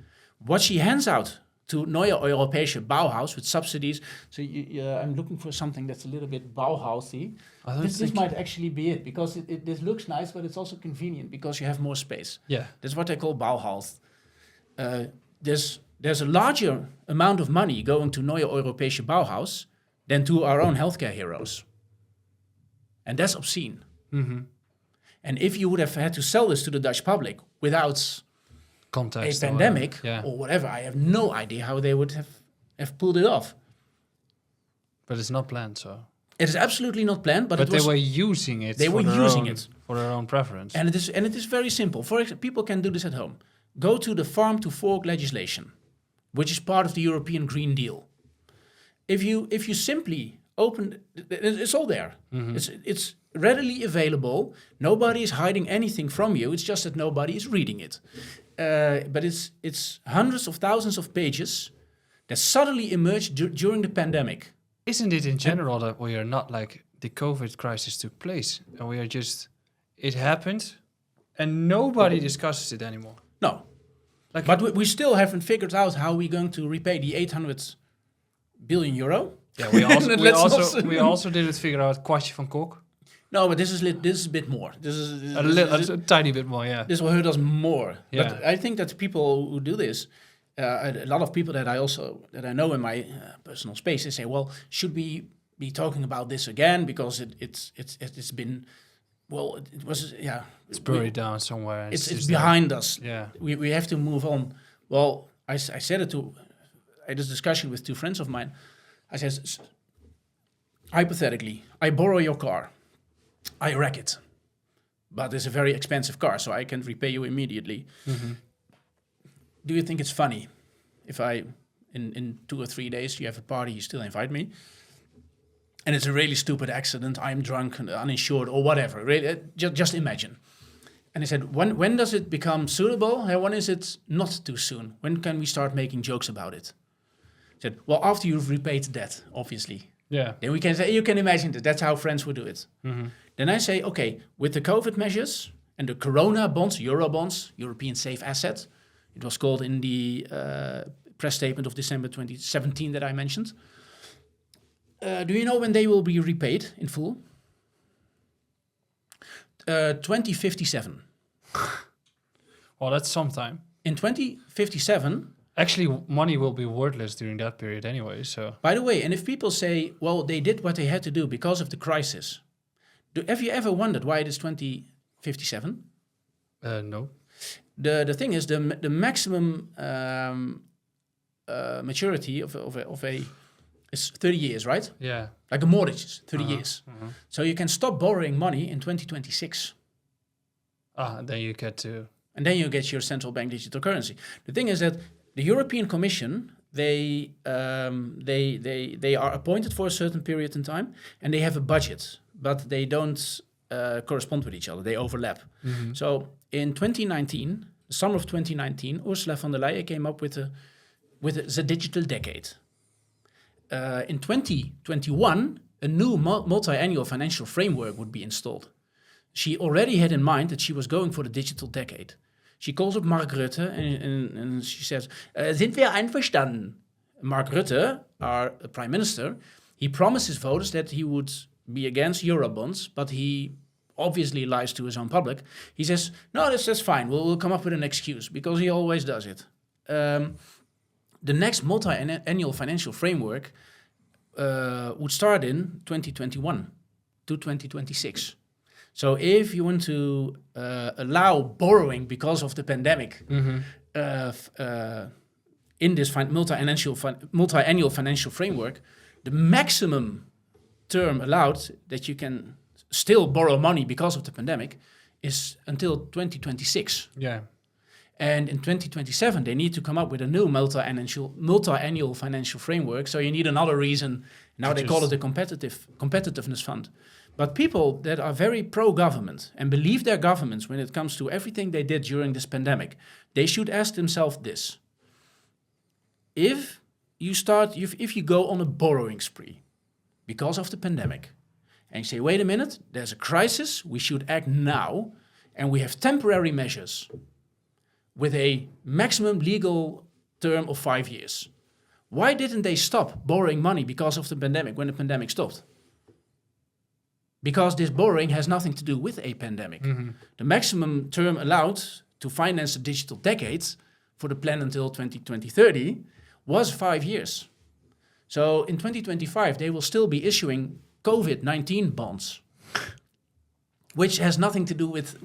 What she hands out to Neue Europäische Bauhaus with subsidies. So I'm looking for something that's a little bit Bauhausy. This might actually be it, because this looks nice, but it's also convenient because you have more space. Yeah. That's what they call Bauhaus. There's a larger amount of money going to Neue Europäische Bauhaus than to our own healthcare heroes. And that's obscene. Mm-hmm. And if you would have had to sell this to the Dutch public without Context a pandemic or whatever, I have no idea how they would have pulled it off. But it's not planned, so. It is absolutely not planned, but they were using it. For their own preference. And it is very simple. For example, people can do this at home. Go to the farm to fork legislation, which is part of the European Green Deal. If you simply open, it's all there. Mm-hmm. It's readily available. Nobody is hiding anything from you. It's just that nobody is reading it. But it's hundreds of thousands of pages that suddenly emerged during the pandemic. Isn't it in general that we are not like the COVID crisis took place and we are just, it happened and nobody discusses it anymore? No. But we still haven't figured out how we're going to repay the 800 billion euro. Yeah, we also didn't figure out Kwartje van Kok. No, but this is a bit more. This is a tiny bit more, yeah. This will hurt us more. Yeah. But I think that people who do this, a lot of people that I know in my personal space, they say, well, should we be talking about this again because it's been, well, it was, yeah. It's buried down somewhere. It's behind us. Yeah. We have to move on. Well, I said it I had this discussion with two friends of mine. I said, hypothetically, I borrow your car. I wreck it. But it's a very expensive car, so I can repay you immediately. Mm-hmm. Do you think it's funny if in 2 or 3 days you have a party, you still invite me? And it's a really stupid accident, I'm drunk and uninsured or whatever. Really, just imagine. And I said, when does it become suitable? And when is it not too soon? When can we start making jokes about it? I said, well, after you've repaid the debt, obviously. Yeah. Then we can say, you can imagine that. That's how friends would do it. Mm-hmm. Then I say, okay, with the COVID measures and the Corona bonds, Euro bonds, European Safe Asset, it was called in the press statement of December 2017 that I mentioned. Do you know when they will be repaid in full? 2057. Well, that's sometime. In 2057... Actually, money will be worthless during that period anyway, so... By the way, and if people say, well, they did what they had to do because of the crisis, have you ever wondered why it is 2057? No. The thing is, the maximum maturity of a is 30 years, right? Yeah. Like a mortgage is 30 years. Uh-huh. So you can stop borrowing money in 2026. Then you get to... And then you get your central bank digital currency. The thing is that the European Commission, they are appointed for a certain period in time, and they have a budget, but they don't correspond with each other. They overlap. Mm-hmm. So in 2019, the summer of 2019, Ursula von der Leyen came up with the digital decade. In 2021, a new multi-annual financial framework would be installed. She already had in mind that she was going for the digital decade. She calls up Mark Rutte and she says, sind wir einverstanden? Mark Rutte, our prime minister, he promised his voters that he would be against Eurobonds, but he obviously lies to his own public. He says, no, that's fine. We'll come up with an excuse, because he always does it. The next multi-annual financial framework would start in 2021. to 2026. So if you want to allow borrowing because of the pandemic in this multi-annual financial framework, the maximum term allowed that you can still borrow money because of the pandemic is until 2026. Yeah. And in 2027, they need to come up with a new multi-annual financial framework. So you need another reason. Now they call it the competitiveness fund. But people that are very pro-government and believe their governments when it comes to everything they did during this pandemic, they should ask themselves this. If you go on a borrowing spree because of the pandemic, and you say, wait a minute, there's a crisis, we should act now, and we have temporary measures with a maximum legal term of 5 years. Why didn't they stop borrowing money because of the pandemic when the pandemic stopped? Because this borrowing has nothing to do with a pandemic. The maximum term allowed to finance the digital decade for the plan until 2030 was 5 years. So in 2025, they will still be issuing COVID-19 bonds, which has nothing to do with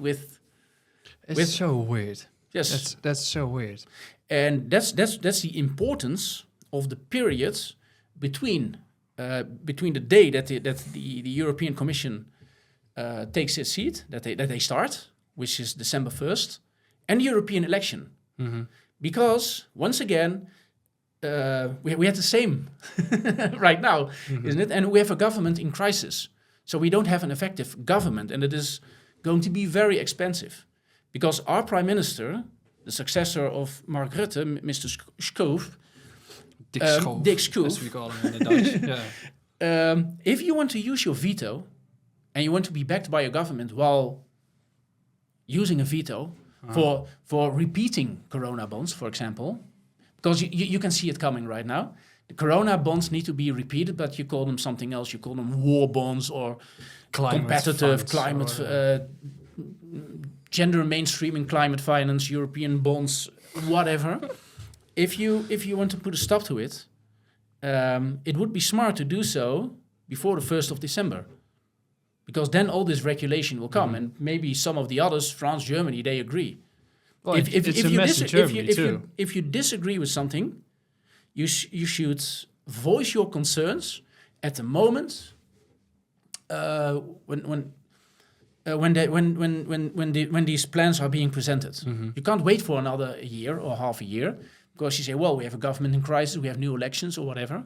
It's so weird. yes. That's so weird. And that's the importance of the periods between the day that the European Commission takes its seat, that they start, which is December 1st, and the European election. Because once again, we have the same right now, isn't it? And we have a government in crisis. So we don't have an effective government, and it is going to be very expensive. Because our prime minister, the successor of Mark Rutte, Mr. Schoof, Dick Schoof, as we call him in the Dutch. Yeah. If you want to use your veto, and you want to be backed by a government while using a veto for repeating Corona bonds, for example, because you can see it coming right now. The Corona bonds need to be repeated, but you call them something else. You call them war bonds or competitive climate, gender mainstreaming climate finance, European bonds, whatever. If you want to put a stop to it, it would be smart to do so before the 1st of December. Because then all this regulation will come, and maybe some of the others, France, Germany, they agree. Well, it's a mess in Germany too. If you disagree with something, you should voice your concerns at the moment when these plans are being presented. You can't wait for another year or half a year because you say, well, we have a government in crisis, we have new elections or whatever.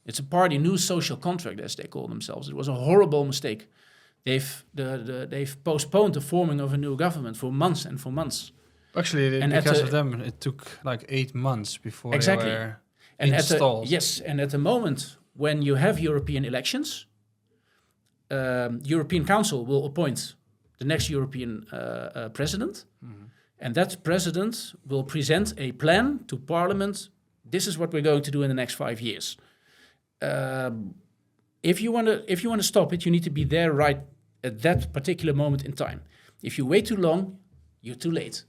It's a party new social contract, as they call themselves. It was a horrible mistake. They've postponed the forming of a new government for months and for months. Actually, because of them, it took like 8 months before they were installed. And at the moment when you have European elections, European Council will appoint the next European president, and that president will present a plan to Parliament. This is what we're going to do in the next 5 years. If you want to stop it, you need to be there right at that particular moment in time. If you wait too long, you're too late.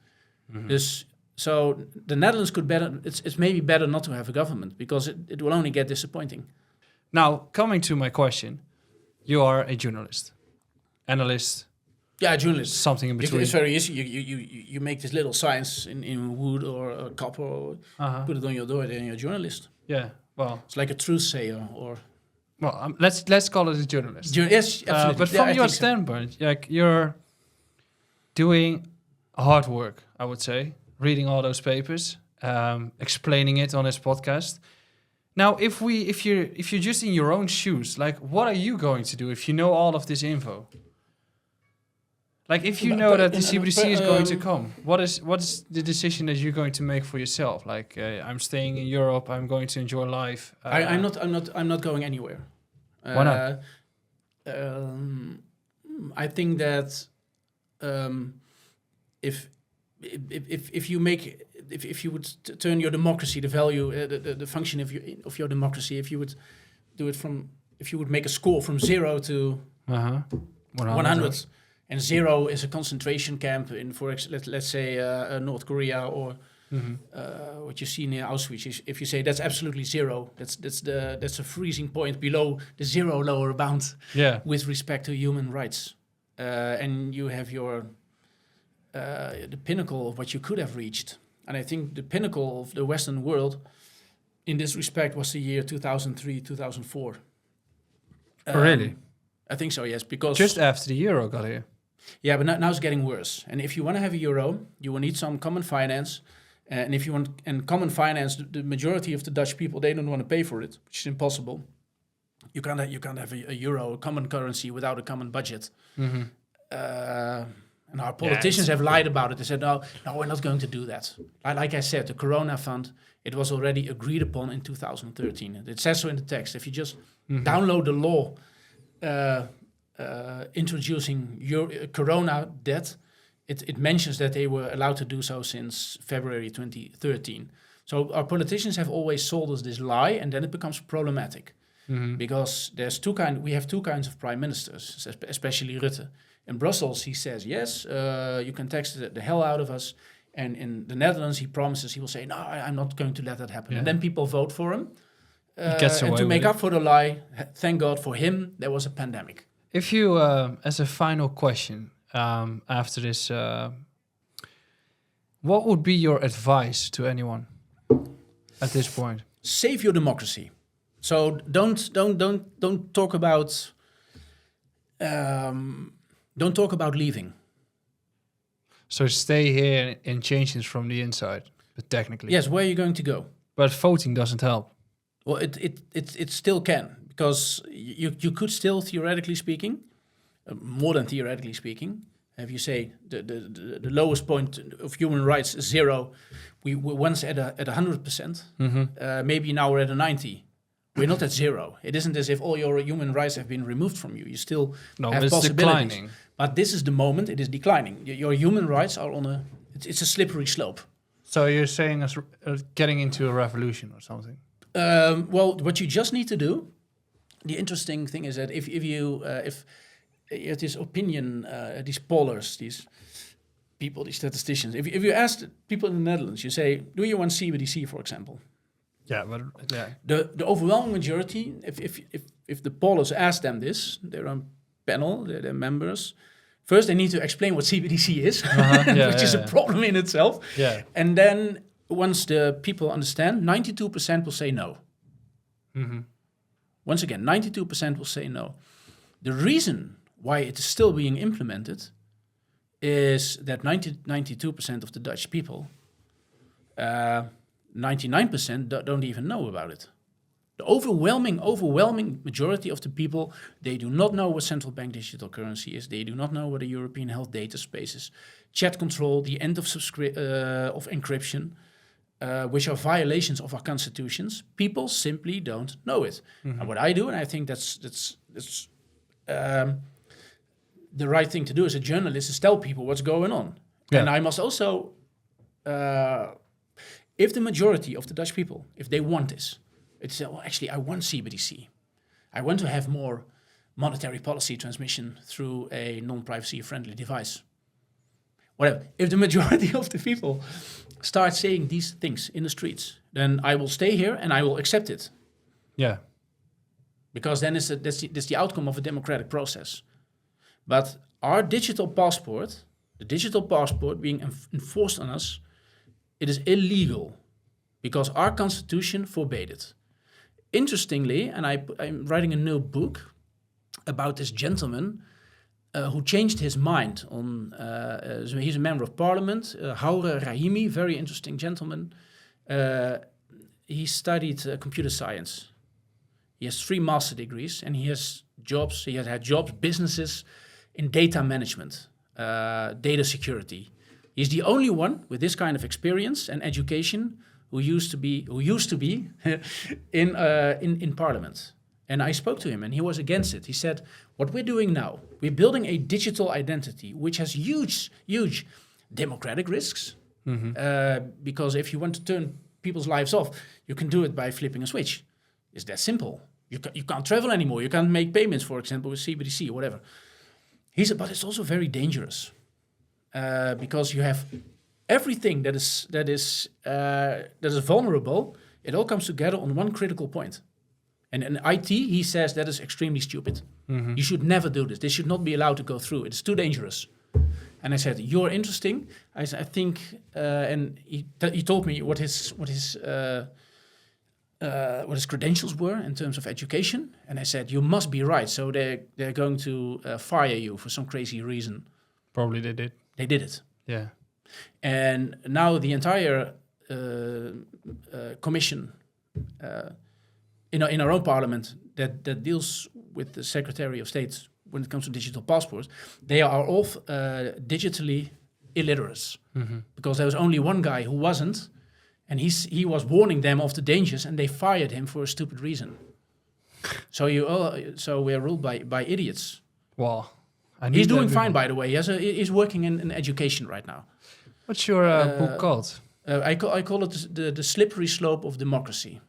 So the Netherlands could better. It's maybe better not to have a government because it will only get disappointing. Now, coming to my question, you are a journalist, analyst. Yeah, a journalist. Something in between. It's very easy. You make this little signs in wood or a copper, or put it on your door, then you're a journalist. Yeah, well, it's like a truth sayer or. Well, let's call it a journalist. Yes, absolutely. But from your standpoint, like you're doing hard work, I would say, reading all those papers, explaining it on this podcast. Now, if you're just in your own shoes, like what are you going to do if you know all of this info? Like if you know that the CBDC is going to come, what is the decision that you're going to make for yourself? Like I'm staying in Europe, I'm going to enjoy life. I'm not going anywhere. Why not? I think that if you would turn your democracy, the value, the function of your democracy, if you would make a score from 0 to 100. And 0 is a concentration camp in, let's say, North Korea, or what you see near Auschwitz is if you say that's absolutely zero, that's a freezing point below the zero lower bound with respect to human rights, and you have your the pinnacle of what you could have reached. And I think the pinnacle of the Western world in this respect was the year 2003, 2004. Really? I think so, yes, because Just after the euro got here. yeah, but now it's getting worse. And if you want to have a euro, you will need some common finance. And if you want common finance, the majority of the Dutch people, they don't want to pay for it, which is impossible. You can't have a euro, a common currency, without a common budget. And our politicians have lied about it. They said, no, we're not going to do that. Like I said, the Corona Fund, it was already agreed upon in 2013. It says so in the text. If you just download the law introducing Corona debt, it mentions that they were allowed to do so since February 2013. So our politicians have always sold us this lie, and then it becomes problematic. Because we have two kinds of prime ministers, especially Rutte. In Brussels, he says, yes, you can tax the hell out of us. And in the Netherlands, he promises, he will say, no, I'm not going to let that happen. And then people vote for him. And to make up for the lie, thank God for him, there was a pandemic. If you, as a final question after this, what would be your advice to anyone at this point? Save your democracy. So don't talk about don't talk about leaving. So stay here and change things from the inside, but technically. Yes, where are you going to go? But voting doesn't help. Well, it still can, because you could still, theoretically speaking, more than theoretically speaking, if you say the lowest point of human rights is zero, we were once at 100%. Maybe now we're at a 90. We're not at zero. It isn't as if all your human rights have been removed from you. You still have possibilities. Declining. But this is the moment it is declining. Your human rights are on it's a slippery slope. So you're saying us getting into a revolution or something? Well, what you just need to do, the interesting thing is that if you this opinion, these pollers, these people, these statisticians, if you ask people in the Netherlands, you say, do you want CBDC, for example? Yeah, but The overwhelming majority, if the pollers ask them this, they're on panel, they're members. First, they need to explain what CBDC is, which is a problem in itself. Yeah. And then once the people understand, 92% will say no. Once again, 92% will say no. The reason why it is still being implemented is that 92% of the Dutch people, 99% don't even know about it. The overwhelming majority of the people, they do not know what central bank digital currency is. They do not know what a European health data space is. Chat control, the end of encryption, which are violations of our constitutions. People simply don't know it. And what I do, and I think that's the right thing to do as a journalist, is tell people what's going on. Yeah. And I must also, if the majority of the Dutch people, if they want this, it's well, actually, I want CBDC. I want to have more monetary policy transmission through a non-privacy friendly device. Whatever. If the majority of the people start saying these things in the streets, then I will stay here and I will accept it. Yeah. Because then that's the outcome of a democratic process. But our digital passport, the digital passport being enforced on us, it is illegal because our constitution forbade it. Interestingly, and I'm writing a new book about this gentleman who changed his mind on, so he's a member of parliament, Haure Rahimi, very interesting gentleman. He studied computer science. He has 3 master degrees and he has jobs, he has had jobs, businesses in data management, data security. He's the only one with this kind of experience and education who used to be in parliament. And I spoke to him and he was against it. He said, what we're doing now, we're building a digital identity, which has huge democratic risks. Because if you want to turn people's lives off, you can do it by flipping a switch. It's that simple. You can't travel anymore. You can't make payments, for example, with CBDC or whatever. He said, but it's also very dangerous. Because you have everything that is vulnerable, it all comes together on one critical point. And in IT, he says that is extremely stupid. Mm-hmm. You should never do this. This should not be allowed to go through. It's too dangerous. And I said, "You're interesting." I think, and he told me what his credentials were in terms of education. And I said, "You must be right." So they're going to fire you for some crazy reason. Probably they did. They did it. Yeah. And now the entire commission in our own parliament that deals with the Secretary of State when it comes to digital passports, they are all digitally illiterate. Mm-hmm. Because there was only one guy who wasn't, and he was warning them of the dangers, and they fired him for a stupid reason. So we're ruled by idiots. Well, He's doing fine, by the way. He's working in education right now. What's your book called? I call it the slippery slope of democracy.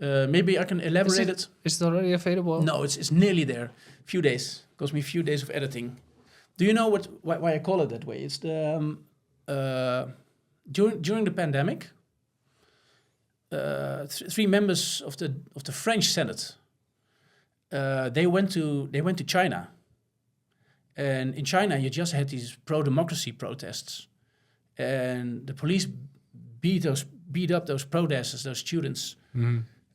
Maybe I can elaborate it. Is it already available? No, it's nearly there. Few days. Cost me a few days of editing. Do you know why I call it that way? It's the during the pandemic, three members of the French Senate. They went to China, and in China you just had these pro-democracy protests, and the police beat up those protesters, those students,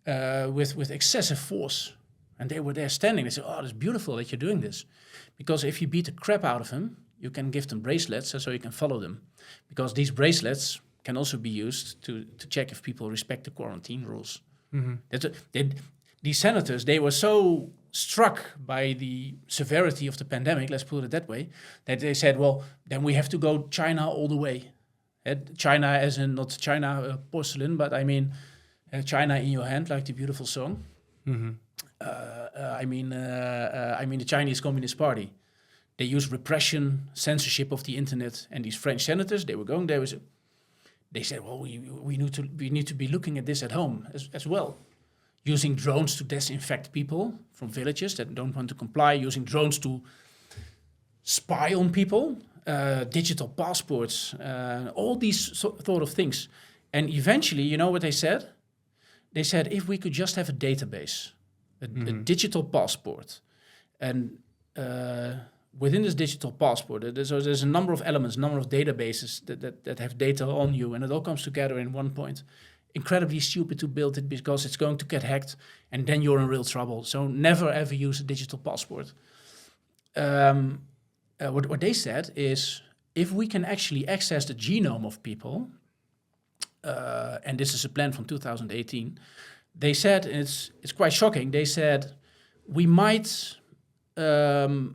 with excessive force. And they were there standing. They said, "Oh, it's beautiful that you're doing this," because if you beat the crap out of them, you can give them bracelets so you can follow them, because these bracelets can also be used to check if people respect the quarantine rules. Mm-hmm. These senators, they were so struck by the severity of the pandemic, let's put it that way, that they said, well, then we have to go China all the way. China as in not China porcelain, but I mean China in your hand, like the beautiful song. Mm-hmm. I mean the Chinese Communist Party. They use repression, censorship of the internet, and these French senators, they were going there. They said, well, we need to be looking at this at home as well. Using drones to disinfect people from villages that don't want to comply, using drones to spy on people, digital passports, all these sort of things. And eventually, you know what they said? They said, if we could just have a database, a digital passport, and within this digital passport, there's a number of elements, a number of databases that have data on you, and it all comes together in one point. Incredibly stupid to build it because it's going to get hacked, and then you're in real trouble. So never ever use a digital passport. What they said is, if we can actually access the genome of people, and this is a plan from 2018, they said, it's quite shocking, they said, we might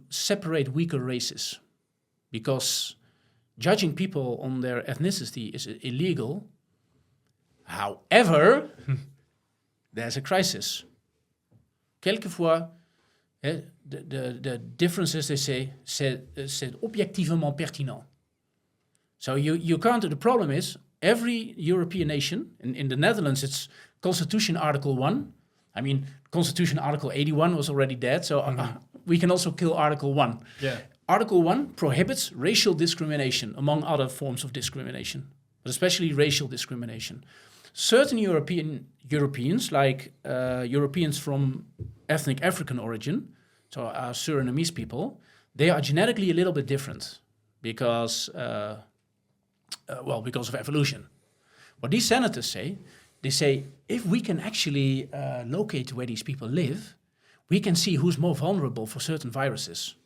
separate weaker races, because judging people on their ethnicity is illegal. However, there's a crisis. Quelquefois, the differences, they say, c'est objectivement pertinent. So you can't, the problem is, every European nation, in the Netherlands, it's Constitution Article 1. I mean, Constitution Article 81 was already dead, so we can also kill Article 1. Yeah. Article 1 prohibits racial discrimination, among other forms of discrimination, but especially racial discrimination. Certain Europeans, like Europeans from ethnic African origin, so our Surinamese people, they are genetically a little bit different because of evolution. What these senators say, they say, if we can actually locate where these people live, we can see who's more vulnerable for certain viruses.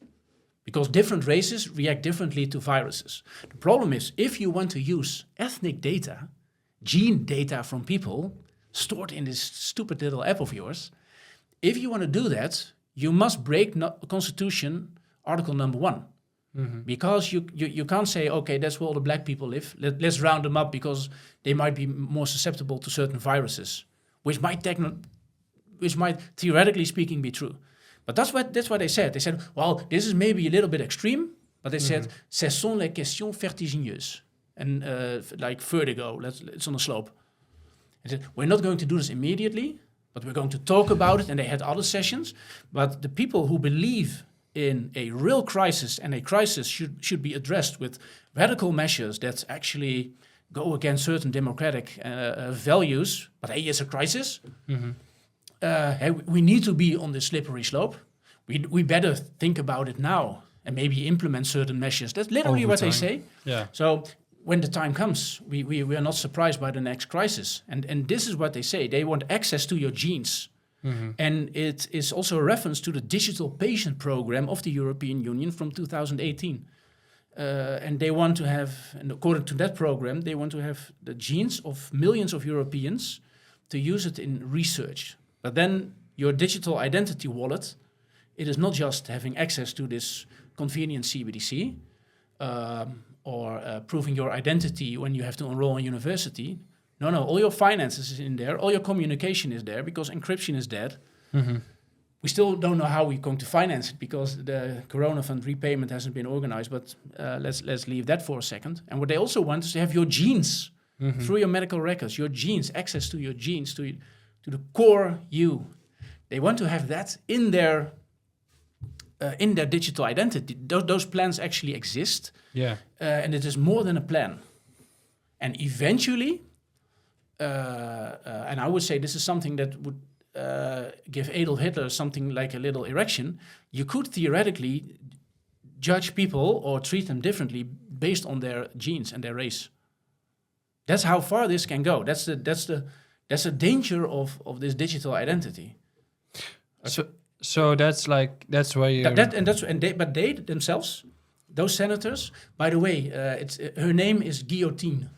Because different races react differently to viruses. The problem is, if you want to use ethnic data, gene data from people stored in this stupid little app of yours, if you want to do that, you must break Constitution Article number 1. Mm-hmm. Because you can't say, okay, that's where all the black people live. Let's round them up because they might be more susceptible to certain viruses, which might theoretically speaking be true. But that's what they said. They said, well, this is maybe a little bit extreme, but they said, ce sont les questions vertigineuses. And like vertigo, it's on a slope. They said, we're not going to do this immediately, but we're going to talk about it. And they had other sessions. But the people who believe in a real crisis, and a crisis should be addressed with radical measures that actually go against certain democratic values, but hey, it's a crisis. We need to be on the slippery slope. We better think about it now and maybe implement certain measures. That's literally Over what time. they say. Yeah. So when the time comes, we are not surprised by the next crisis. And this is what they say. They want access to your genes. And it is also a reference to the digital patient program of the European Union from 2018. And they want to have, and according to that program, they want to have the genes of millions of Europeans to use it in research. But then your digital identity wallet, it is not just having access to this convenient CBDC or proving your identity when you have to enroll in university. No, all your finances is in there, all your communication is there because encryption is dead. We still don't know how we're going to finance it because the Corona Fund repayment hasn't been organized, but let's leave that for a second. And what they also want is to have your genes through your medical records, your genes, access to your genes, to the core you. They want to have that in their digital identity. Those plans actually exist. Yeah. And it is more than a plan. And eventually, and I would say this is something that would give Adolf Hitler something like a little erection. You could theoretically judge people or treat them differently based on their genes and their race. That's how far this can go. That's the danger of this digital identity. So that's where you. But they themselves, those senators. By the way, her name is Guillotine.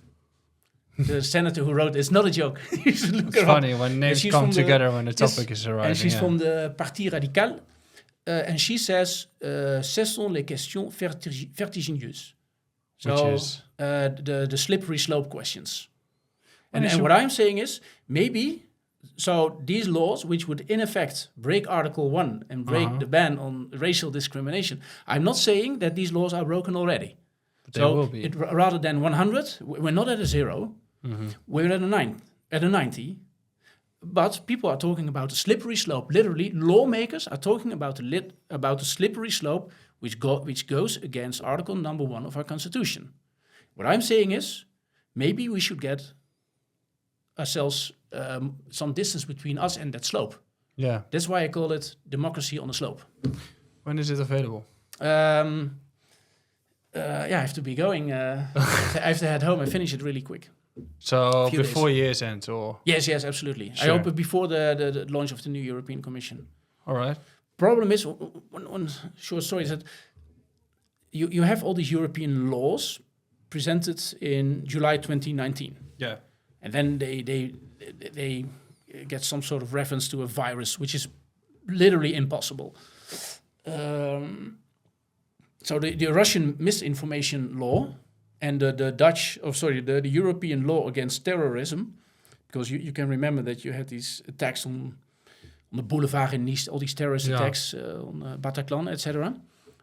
The senator who wrote it's not a joke. You should look It's her up. funny when names come together when the topic is arriving. And she's yeah. from the Parti Radical. And she says, ce sont les questions vertigineuses. So, Which is? The slippery slope questions. And is what I'm saying is, maybe, so these laws, which would in effect break Article 1 and break the ban on racial discrimination, I'm not saying that these laws are broken already. But they will be. Rather than 100, we're not at a 0, we're at a 90. But people are talking about a slippery slope. Literally, lawmakers are talking about the slippery slope which goes against Article number 1 of our Constitution. What I'm saying is, maybe we should get ourselves some distance between us and that slope. Yeah. That's why I call it democracy on a slope. When is it available? I have to be going. I have to head home and finish it really quick. So Few before days. year's end, or Yes, absolutely. Sure. I hope it before the launch of the new European Commission. all right. Problem is, one short story is that you have all these European laws presented in July 2019. Yeah. And then they get some sort of reference to a virus, which is literally impossible. So the Russian misinformation law and the European law against terrorism, because you can remember that you had these attacks on the boulevard in Nice, all these terrorist attacks on Bataclan, etc.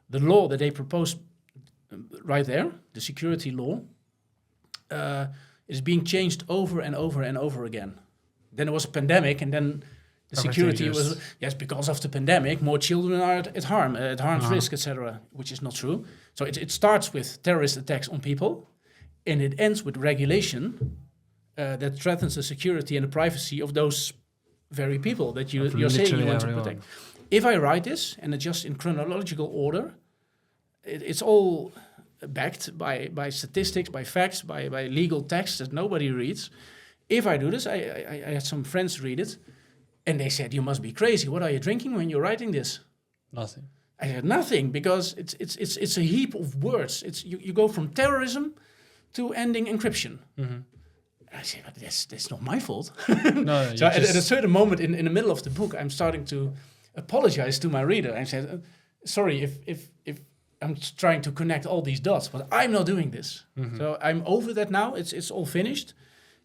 The law that they proposed right there, the security law, is being changed over and over and over again. Then there was a pandemic, and then the security was because of the pandemic, more children are at harm's risk, etc., which is not true. So it starts with terrorist attacks on people, and it ends with regulation that threatens the security and the privacy of those very people that you're saying you want to protect. If I write this and adjust in chronological order, it's all backed by statistics, by facts, by legal texts that nobody reads. If I do this, I had some friends read it, and they said, "You must be crazy. What are you drinking when you're writing this?" Nothing. I said, "Nothing, because it's a heap of words. You go from terrorism to ending encryption." I said, "But that's not my fault." No. So at a certain moment in the middle of the book, I'm starting to apologize to my reader. I said, "Sorry if I'm trying to connect all these dots, but I'm not doing this." So I'm over that now. It's all finished.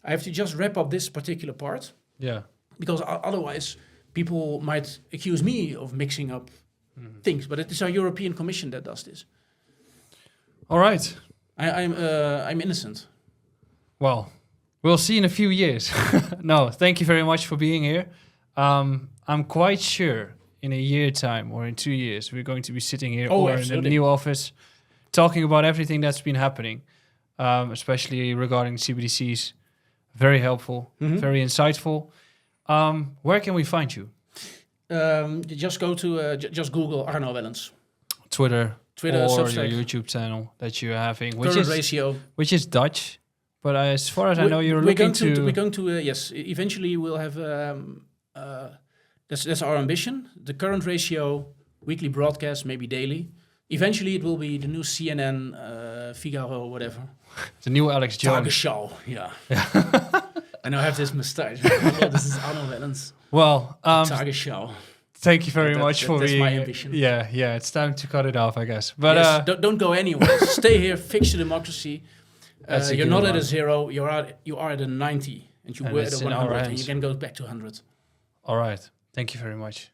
I have to just wrap up this particular part. Yeah. Because otherwise, people might accuse me of mixing up things. But it is our European Commission that does this. All right. I'm innocent. Well, we'll see in a few years. No, thank you very much for being here. I'm quite sure in a year time or in 2 years, we're going to be sitting here Oh, or in absolutely. a new office talking about everything that's been happening, especially regarding CBDCs. Very helpful, very insightful. Where can we find you? You just go to just Google Arno Wellens. Twitter, Twitter, or Substack. your YouTube channel that you're having, Current ratio. which is Dutch. But as far as I know, you're we're looking going to we're going to yes. Eventually, we'll have. That's our ambition. The current ratio, weekly broadcast, maybe daily. Eventually, it will be the new CNN, Figaro, whatever. the new Alex Jones. Tagesschau, yeah. And I have this mustache. Hello, this is Arno Wellens. Well, Tagesschau. thank you very That- much that- for that's being. my ambition. Yeah, it's time to cut it off, I guess. But Yes, don't go anywhere. Stay here. Fix your democracy. That's a You're good not at one. a 0. You are at a 90, and you And were at it's a in our 100, and hands. you can go back to 100. all right, thank you very much.